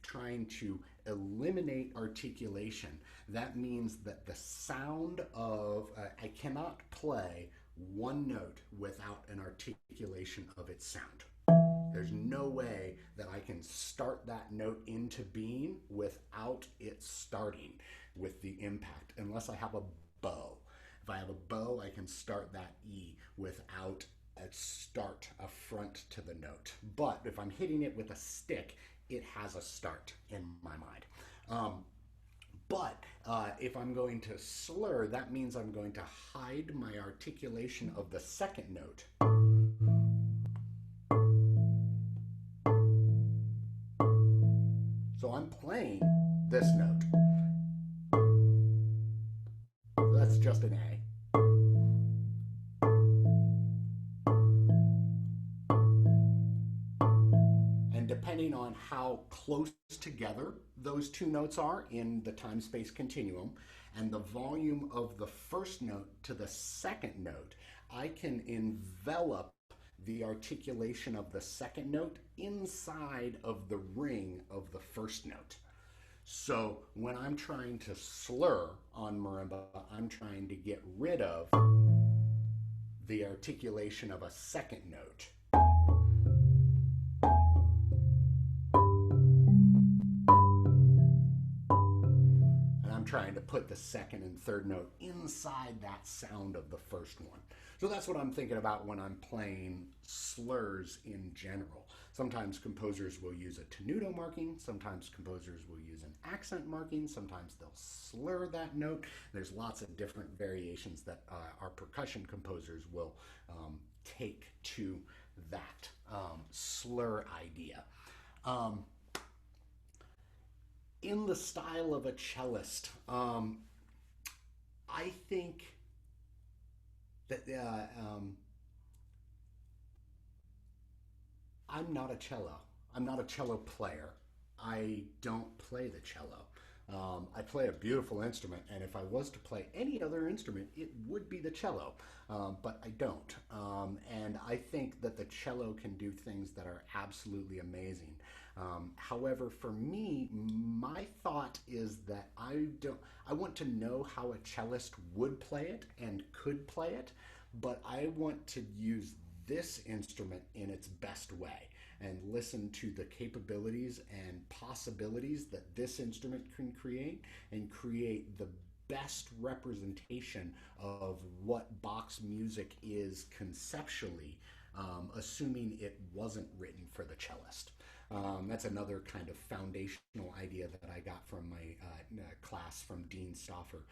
Speaker 2: trying to eliminate articulation, that means that the sound of, I cannot play one note without an articulation of its sound. There's no way that I can start that note into being without it starting with the impact, unless I have a bow. If I have a bow, I can start that E without a start, a front to the note. But if I'm hitting it with a stick, it has a start in my mind. But if I'm going to slur, that means I'm going to hide my articulation of the second note. So I'm playing this note. So that's just an A. And depending on how close together those two notes are in the time-space continuum and the volume of the first note to the second note, I can envelop the articulation of the second note inside of the ring of the first note. So when I'm trying to slur on marimba, I'm trying to get rid of the articulation of a second note. Trying to put the second and third note inside that sound of the first one. So that's what I'm thinking about when I'm playing slurs in general. Sometimes composers will use a tenuto marking, sometimes composers will use an accent marking, sometimes they'll slur that note. There's lots of different variations that our percussion composers will take to that slur idea. In the style of a cellist, I think that I'm not a cello. I'm not a cello player. I don't play the cello. I play a beautiful instrument, and if I was to play any other instrument, it would be the cello, but I don't. And I think that the cello can do things that are absolutely amazing. However, for me, my thought is that I want to know how a cellist would play it and could play it, but I want to use this instrument in its best way and listen to the capabilities and possibilities that this instrument can create and create the best representation of what Bach's music is conceptually, assuming it wasn't written for the cellist. That's another kind of foundational idea that I got from my class from Dean Stauffer,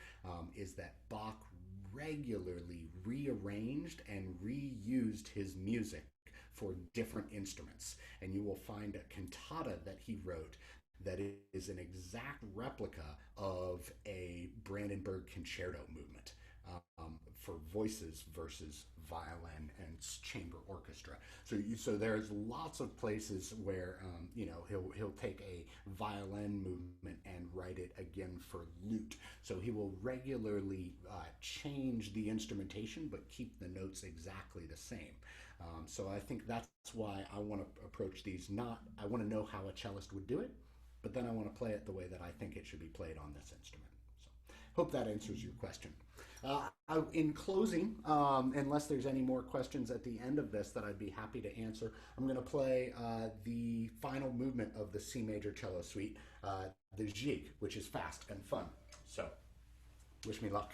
Speaker 2: is that Bach regularly rearranged and reused his music for different instruments. And you will find a cantata that he wrote that is an exact replica of a Brandenburg concerto movement. voices versus violin and chamber orchestra. So there's lots of places where he'll take a violin movement and write it again for lute. So he will regularly change the instrumentation but keep the notes exactly the same. So I think that's why I want to approach these. I want to know how a cellist would do it, but then I want to play it the way that I think it should be played on this instrument. So hope that answers your question. In closing, unless there's any more questions at the end of this that I'd be happy to answer, I'm going to play the final movement of the C major cello suite, the Jig, which is fast and fun. So wish me luck.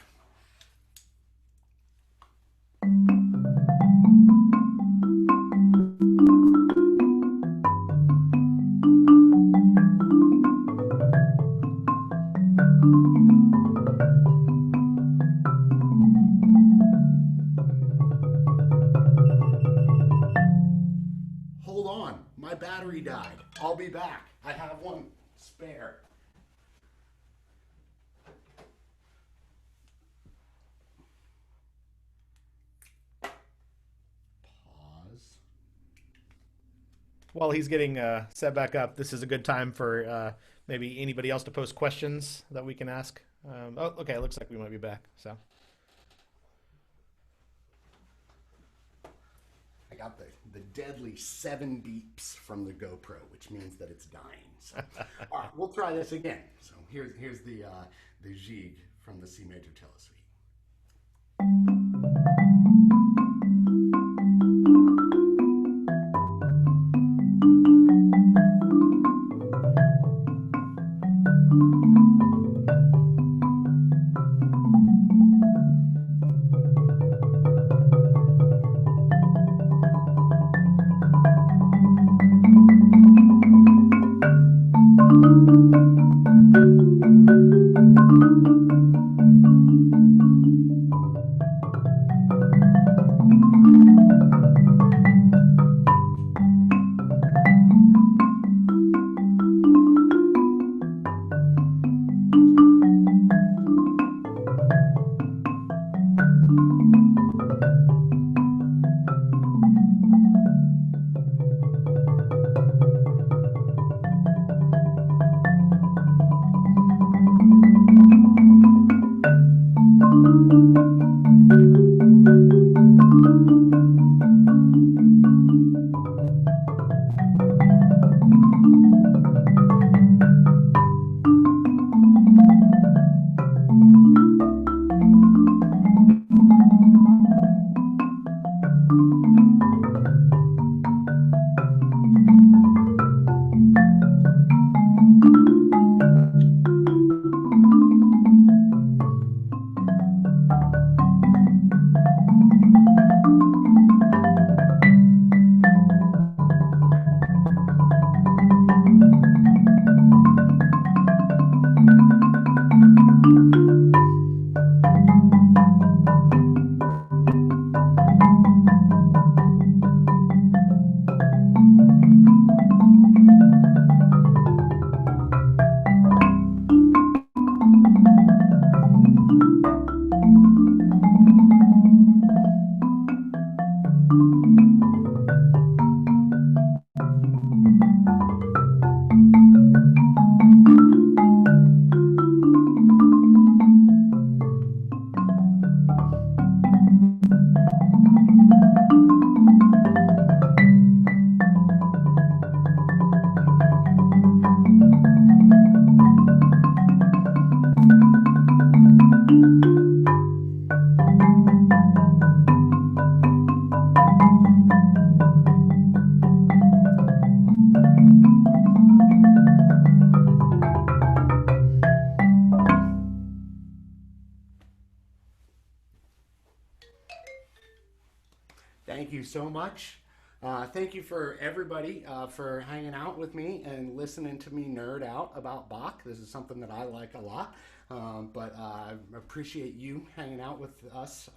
Speaker 2: Hold on, my battery died. I'll be back. I have one spare. Pause.
Speaker 1: While he's getting set back up, this is a good time for maybe anybody else to post questions that we can ask. Oh, okay, it looks like we might be back. So
Speaker 2: I got the deadly 7 beeps from the GoPro, which means that it's dying. So, all right, we'll try this again. So here's the Jig from the C major cello suite. Thank you so much. Thank you for everybody for hanging out with me and listening to me nerd out about Bach. This is something that I like a lot. But I appreciate you hanging out with us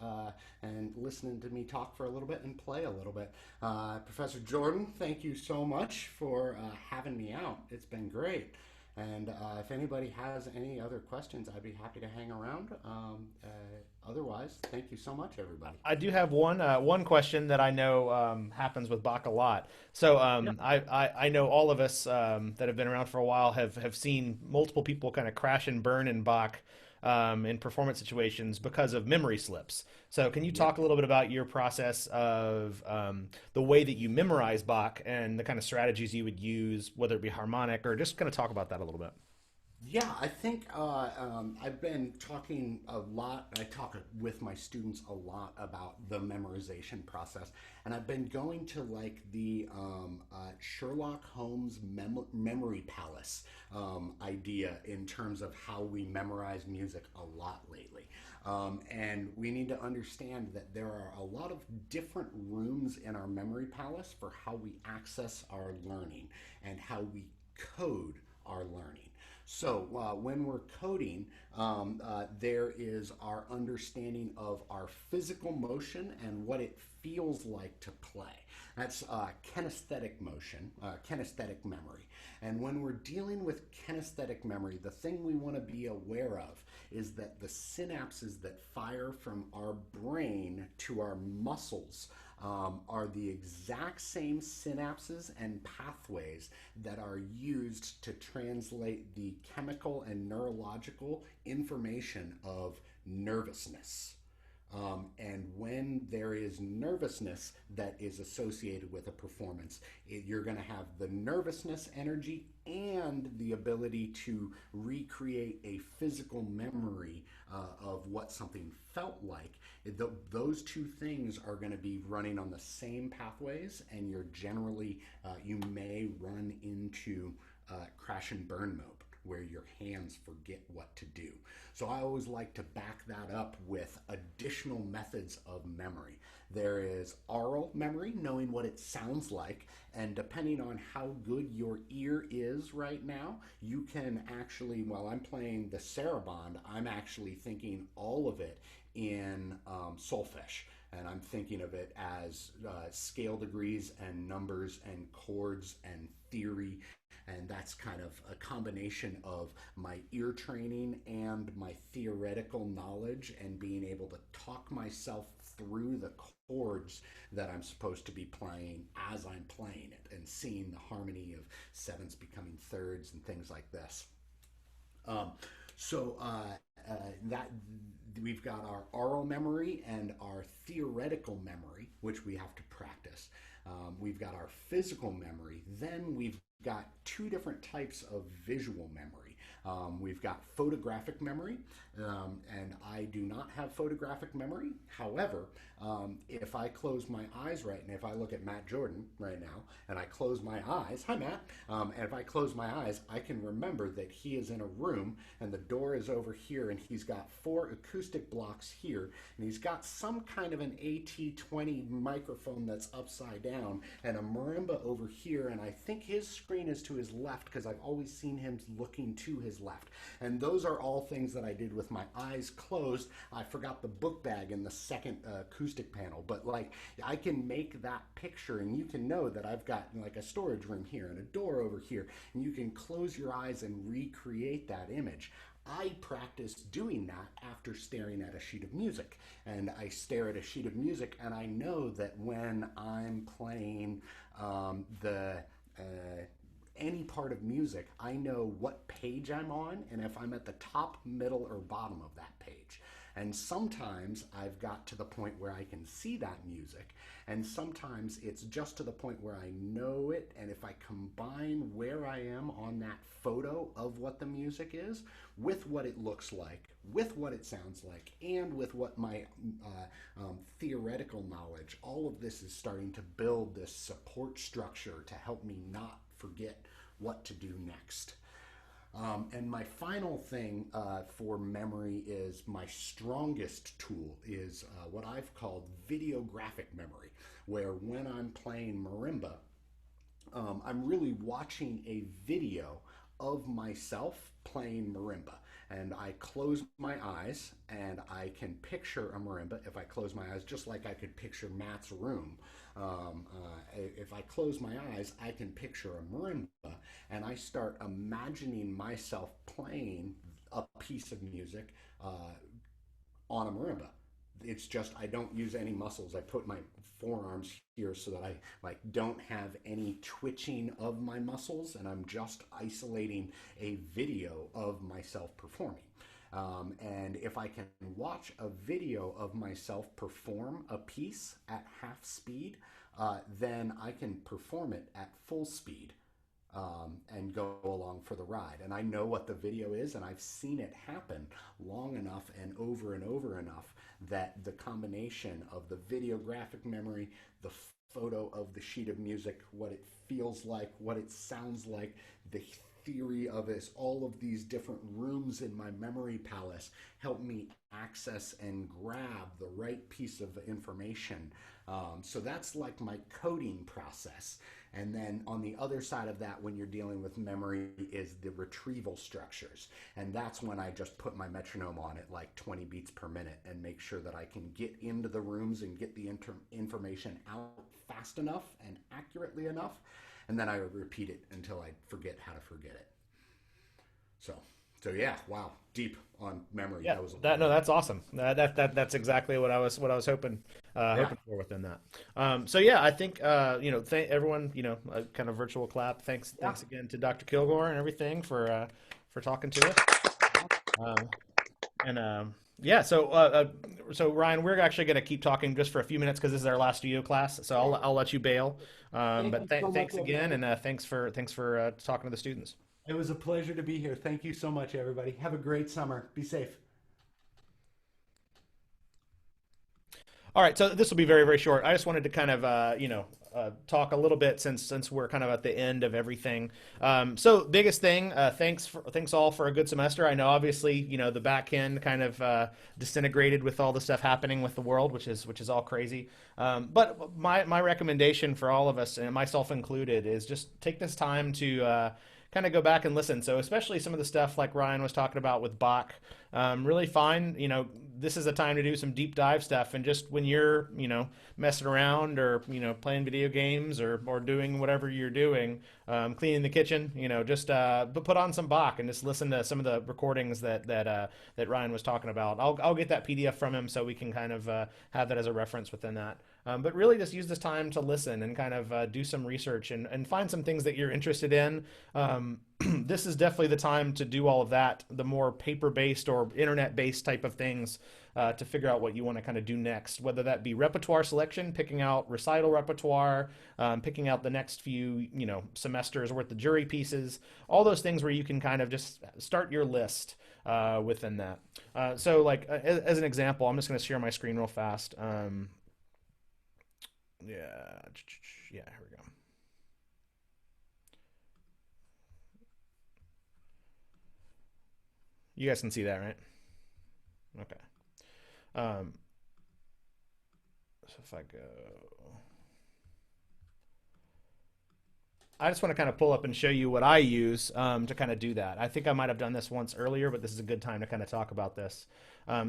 Speaker 2: and listening to me talk for a little bit and play a little bit. Professor Jordan, thank you so much for having me out. It's been great. And if anybody has any other questions, I'd be happy to hang around. Otherwise, thank you so much, everybody.
Speaker 1: I do have one question that I know happens with Bach a lot. So
Speaker 3: Yeah.
Speaker 1: I know all of us that have been around for a while have seen multiple people kind of crash and burn in Bach in performance situations because of memory slips. So can you
Speaker 2: Yeah.
Speaker 1: talk a little bit about your process of the way that you memorize Bach and the kind of strategies you would use, whether it be harmonic or just kind of talk about that a little bit?
Speaker 2: Yeah, I think I've been talking a lot. I talk with my students a lot about the memorization process, and I've been going to like the Sherlock Holmes memory palace idea in terms of how we memorize music a lot lately. And we need to understand that there are a lot of different rooms in our memory palace for how we access our learning and how we code our learning. So when we're coding, there is our understanding of our physical motion and what it feels like to play. That's kinesthetic motion, kinesthetic memory. And when we're dealing with kinesthetic memory, the thing we want to be aware of is that the synapses that fire from our brain to our muscles are the exact same synapses and pathways that are used to translate the chemical and neurological information of nervousness. And when there is nervousness that is associated with a performance, you're going to have the nervousness energy and the ability to recreate a physical memory of what something felt like. Those two things are going to be running on the same pathways, and you may run into crash and burn mode where your hands forget what to do. So I always like to back that up with additional methods of memory. There is aural memory, knowing what it sounds like, and depending on how good your ear is right now, you can actually, while I'm playing the saraband, I'm actually thinking all of it in solfege. And I'm thinking of it as scale degrees and numbers and chords and theory, and that's kind of a combination of my ear training and my theoretical knowledge and being able to talk myself through the chords that I'm supposed to be playing as I'm playing it and seeing the harmony of sevenths becoming thirds and things like this. Um, that we've got our oral memory and our theoretical memory, which we have to practice. We've got our physical memory. Then we've got two different types of visual memory. We've got photographic memory, and I do not have photographic memory. However, if I close my eyes right now, if I look at Matt Jordan right now, and I close my eyes, hi Matt, and if I close my eyes, I can remember that he is in a room, and the door is over here, and he's got 4 acoustic blocks here, and he's got some kind of an AT20 microphone that's upside down, and a marimba over here, and I think his screen is to his left, because I've always seen him looking to his left. And those are all things that I did with my eyes closed. I forgot the book bag in the second acoustic panel, but like I can make that picture, and you can know that I've got like a storage room here and a door over here, and you can close your eyes and recreate that image. I practice doing that after staring at a sheet of music. And I stare at a sheet of music, and I know that when I'm playing the any part of music, I know what page I'm on and if I'm at the top, middle, or bottom of that page. And sometimes I've got to the point where I can see that music, and sometimes it's just to the point where I know it, and if I combine where I am on that photo of what the music is with what it looks like, with what it sounds like, and with what my theoretical knowledge, all of this is starting to build this support structure to help me not forget what to do next. And my final thing for memory is my strongest tool is what I've called videographic memory, where when I'm playing marimba, I'm really watching a video of myself playing marimba. and I close my eyes and I can picture a marimba. If I close my eyes, just like I could picture Matt's room, if I close my eyes, I can picture a marimba, and I start imagining myself playing a piece of music on a marimba. It's just I don't use any muscles. I put my forearms here so that I like don't have any twitching of my muscles, and I'm just isolating a video of myself performing. And if I can watch a video of myself perform a piece at half speed, then I can perform it at full speed, and go along for the ride. And I know what the video is, and I've seen it happen long enough and over enough that the combination of the videographic memory, the photo of the sheet of music, what it feels like, what it sounds like, the theory of it, all of these different rooms in my memory palace help me access and grab the right piece of information. So that's like my coding process. And then on the other side of that, when you're dealing with memory, is the retrieval structures. And that's when I just put my metronome on at like 20 beats per minute and make sure that I can get into the rooms and get the information out fast enough and accurately enough. And then I repeat it until I forget how to forget it. So yeah, wow, deep on memory.
Speaker 1: Yeah,
Speaker 2: That was
Speaker 1: no, that's awesome. That's exactly what I was
Speaker 2: yeah,
Speaker 1: hoping for within that. So yeah, I think thank everyone, a kind of virtual clap.
Speaker 2: yeah.
Speaker 1: Thanks again to Dr. Kilgore and everything for talking to us. Um, and yeah, so Ryan, we're actually going to keep talking just for a few minutes because this is our last studio class. So I'll let you bail.
Speaker 2: Thank
Speaker 1: But
Speaker 2: you so much,
Speaker 1: thanks again,
Speaker 2: everybody.
Speaker 1: and thanks for talking to the students.
Speaker 2: It was a pleasure to be here. Thank you so much, everybody. Have a great summer. Be safe.
Speaker 1: All right, so this will be very, very short. I just wanted to kind of, talk a little bit since we're kind of at the end of everything. So biggest thing, thanks all for a good semester. I know obviously, the back end kind of disintegrated with all the stuff happening with the world, which is all crazy. But my recommendation for all of us, and myself included, is just take this time to kind of go back and listen. So especially some of the stuff like Ryan was talking about with Bach, really find, this is a time to do some deep dive stuff. And just when you're, messing around or, playing video games or doing whatever you're doing, cleaning the kitchen, just but put on some Bach and just listen to some of the recordings that Ryan was talking about. I'll get that PDF from him so we can kind of have that as a reference within that. But really just use this time to listen and kind of do some research and find some things that you're interested in. This is definitely the time to do all of that, the more paper-based or internet-based type of things, to figure out what you want to kind of do next, whether that be repertoire selection, picking out recital repertoire, picking out the next few, semesters worth of jury pieces, all those things where you can kind of just start your list within that. So like as an example, I'm just going to share my screen real fast. Yeah, yeah, here we go. You guys can see that, right? Okay. Um, so if I go, I just want to kind of pull up and show you what I use to kind of do that. I think I might have done this once earlier, but this is a good time to kind of talk about this.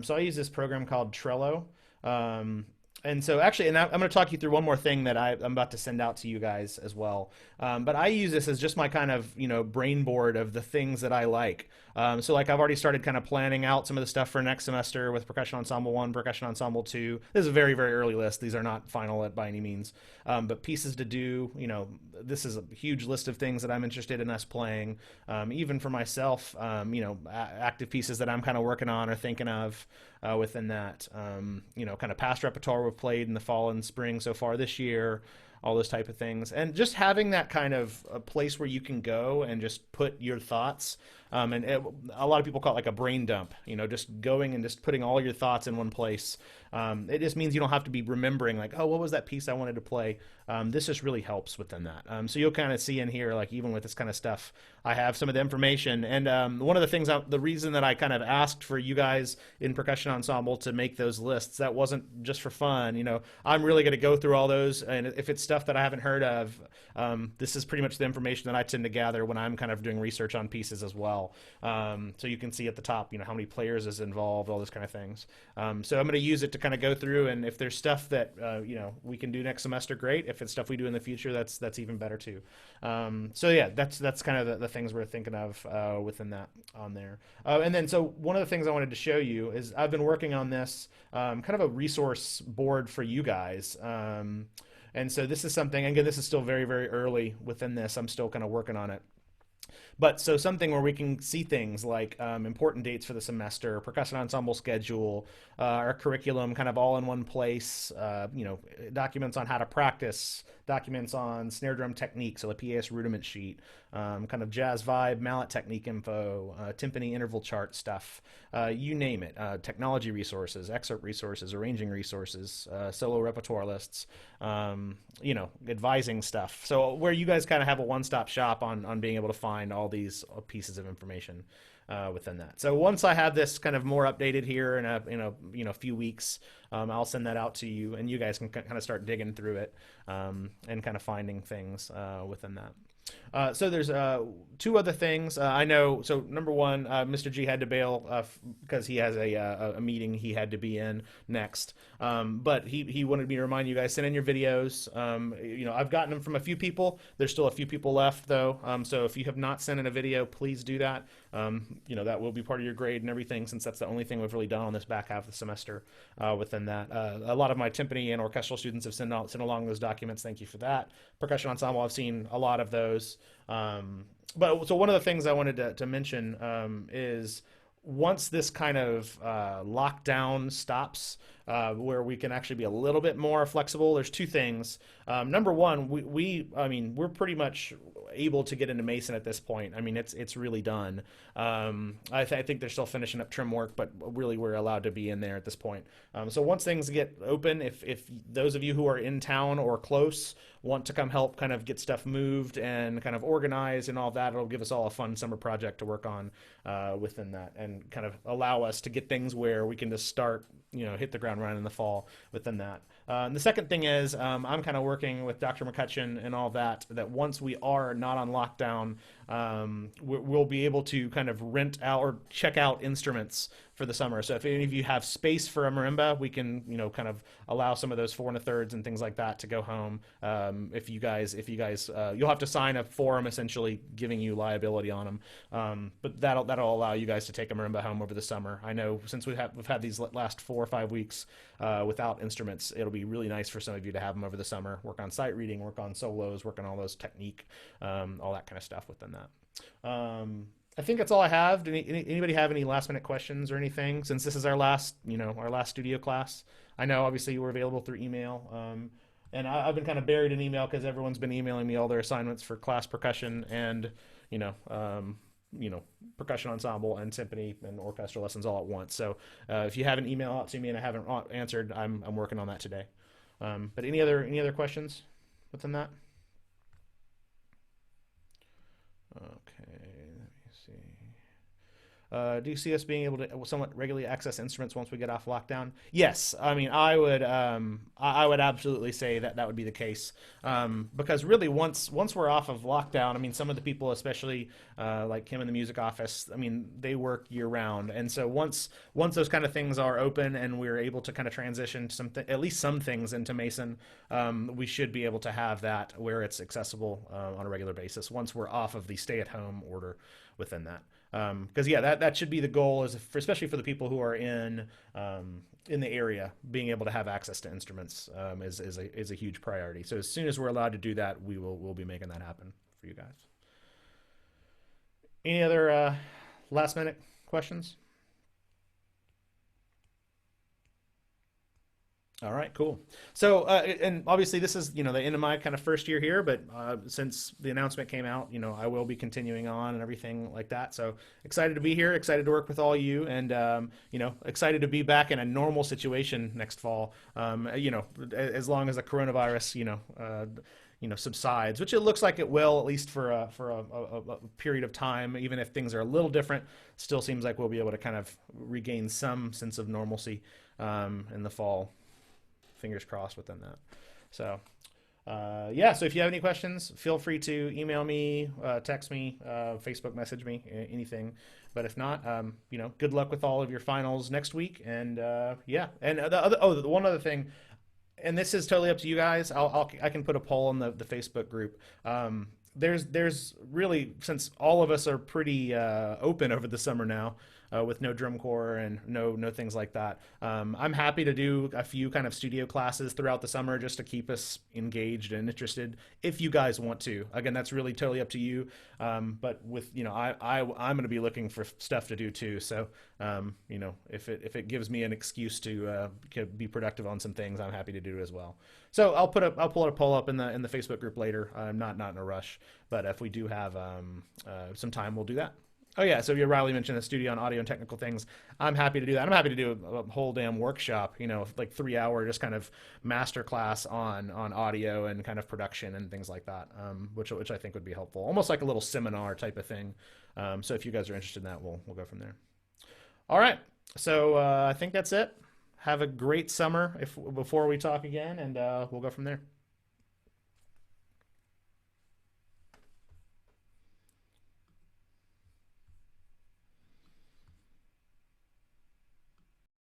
Speaker 1: So I use this program called Trello. Um, and so actually, and I'm going to talk you through one more thing that I'm about to send out to you guys as well. But I use this as just my kind of, brain board of the things that I like. So like I've already started kind of planning out some of the stuff for next semester with Percussion Ensemble 1, Percussion Ensemble 2. This is a very, very early list. These are not final by any means. But pieces to do, this is a huge list of things that I'm interested in us playing. Even for myself, active pieces that I'm kind of working on or thinking of within that. Kind of past repertoire we've played in the fall and spring so far this year, all those type of things, and just having that kind of a place where you can go and just put your thoughts. A lot of people call it like a brain dump, just going and just putting all your thoughts in one place. It just means you don't have to be remembering like, oh, what was that piece I wanted to play? This just really helps within that. So you'll kind of see in here, like even with this kind of stuff, I have some of the information. And one of the things, the reason that I kind of asked for you guys in Percussion Ensemble to make those lists, that wasn't just for fun. I'm really going to go through all those. And if it's stuff that I haven't heard of, this is pretty much the information that I tend to gather when I'm kind of doing research on pieces as well. well. So you can see at the top, how many players is involved, all those kind of things. So I'm going to use it to kind of go through, and if there's stuff that we can do next semester, great. If it's stuff we do in the future, that's even better too. So yeah, that's kind of the things we're thinking of within that on there. And then so one of the things I wanted to show you is I've been working on this kind of a resource board for you guys. And so this is something, again, this is still very, very early within this. I'm still kind of working on it. But so something where we can see things like important dates for the semester, percussion ensemble schedule, our curriculum kind of all in one place, documents on how to practice, documents on snare drum technique, so the PAS rudiment sheet, kind of jazz vibe, mallet technique info, timpani interval chart stuff, you name it, technology resources, excerpt resources, arranging resources, solo repertoire lists, advising stuff. So where you guys kind of have a one-stop shop on being able to find all these pieces of information within that. So once I have this kind of more updated here in a few weeks, I'll send that out to you, and you guys can kind of start digging through it and kind of finding things within that. So there's two other things I know. So number one, Mr. G had to bail because he has a meeting he had to be in next. But he wanted me to remind you guys, send in your videos. I've gotten them from a few people. There's still a few people left though. So if you have not sent in a video, please do that. That will be part of your grade and everything, since that's the only thing we've really done on this back half of the semester within that. A lot of my timpani and orchestral students have sent along those documents. Thank you for that. Percussion ensemble, I've seen a lot of those. But so one of the things I wanted to mention is once this kind of lockdown stops, where we can actually be a little bit more flexible, there's two things. Number one, we're pretty much able to get into Mason at this point. I mean, it's really done. I think they're still finishing up trim work, but really we're allowed to be in there at this point. So once things get open, if those of you who are in town or close want to come help kind of get stuff moved and kind of organized and all of that, it'll give us all a fun summer project to work on within that, and kind of allow us to get things where we can just start, hit the ground running in the fall within that. The second thing is I'm kind of working with Dr. McCutcheon and all that once we are not on lockdown, we'll be able to kind of rent out or check out instruments for the summer. So if any of you have space for a marimba, we can, kind of allow some of those 4 1/3s and things like that to go home. If you guys, you'll have to sign a form essentially giving you liability on them. But that'll allow you guys to take a marimba home over the summer. I know since we've had these last 4 or 5 weeks without instruments, it'll be really nice for some of you to have them over the summer. Work on sight reading, work on solos, work on all those technique, all that kind of stuff within that. I think that's all I have. Anybody have any last minute questions or anything? Since this is our last studio class, I know obviously you were available through email, and I've been kind of buried in email because everyone's been emailing me all their assignments for class percussion and percussion ensemble and symphony and orchestral lessons all at once. So if you have an email out to me and I haven't answered, I'm working on that today. But any other questions within that? Okay, let me see. Do you see us being able to somewhat regularly access instruments once we get off lockdown? Yes, I mean I would absolutely say that would be the case, because really once we're off of lockdown, I mean some of the people, especially like Kim in the music office, I mean they work year round, and so once those kind of things are open and we're able to kind of transition at least some things into Mason, we should be able to have that where it's accessible on a regular basis once we're off of the stay-at-home order within that. Because that should be the goal, especially for the people who are in the area, being able to have access to instruments is a huge priority. So as soon as we're allowed to do that, we'll be making that happen for you guys. Any other last minute questions? All right, cool. So, and obviously this is, the end of my kind of first year here, but since the announcement came out, I will be continuing on and everything like that. So excited to be here, excited to work with all you, and, excited to be back in a normal situation next fall, as long as the coronavirus, subsides, which it looks like it will, at least for a period of time. Even if things are a little different, still seems like we'll be able to kind of regain some sense of normalcy in the fall. Fingers crossed within that. So yeah, so if you have any questions, feel free to email me, text me, Facebook message me, anything. But if not, good luck with all of your finals next week. And yeah, and the one other thing, and this is totally up to you guys. I can put a poll in the Facebook group. There's really, since all of us are pretty open over the summer now, with no drum corps and no things like that. I'm happy to do a few kind of studio classes throughout the summer just to keep us engaged and interested. If you guys want to, again, that's really totally up to you. But with I'm going to be looking for stuff to do too. So if it gives me an excuse to be productive on some things, I'm happy to do it as well. So I'll pull a poll up in the Facebook group later. I'm not in a rush, but if we do have some time, we'll do that. Oh yeah, so Riley mentioned the studio on audio and technical things. I'm happy to do that. I'm happy to do a whole damn workshop, like 3 hour just kind of master class on audio and kind of production and things like that, which I think would be helpful. Almost like a little seminar type of thing. So if you guys are interested in that, we'll go from there. All right, so I think that's it. Have a great summer before we talk again, and we'll go from there.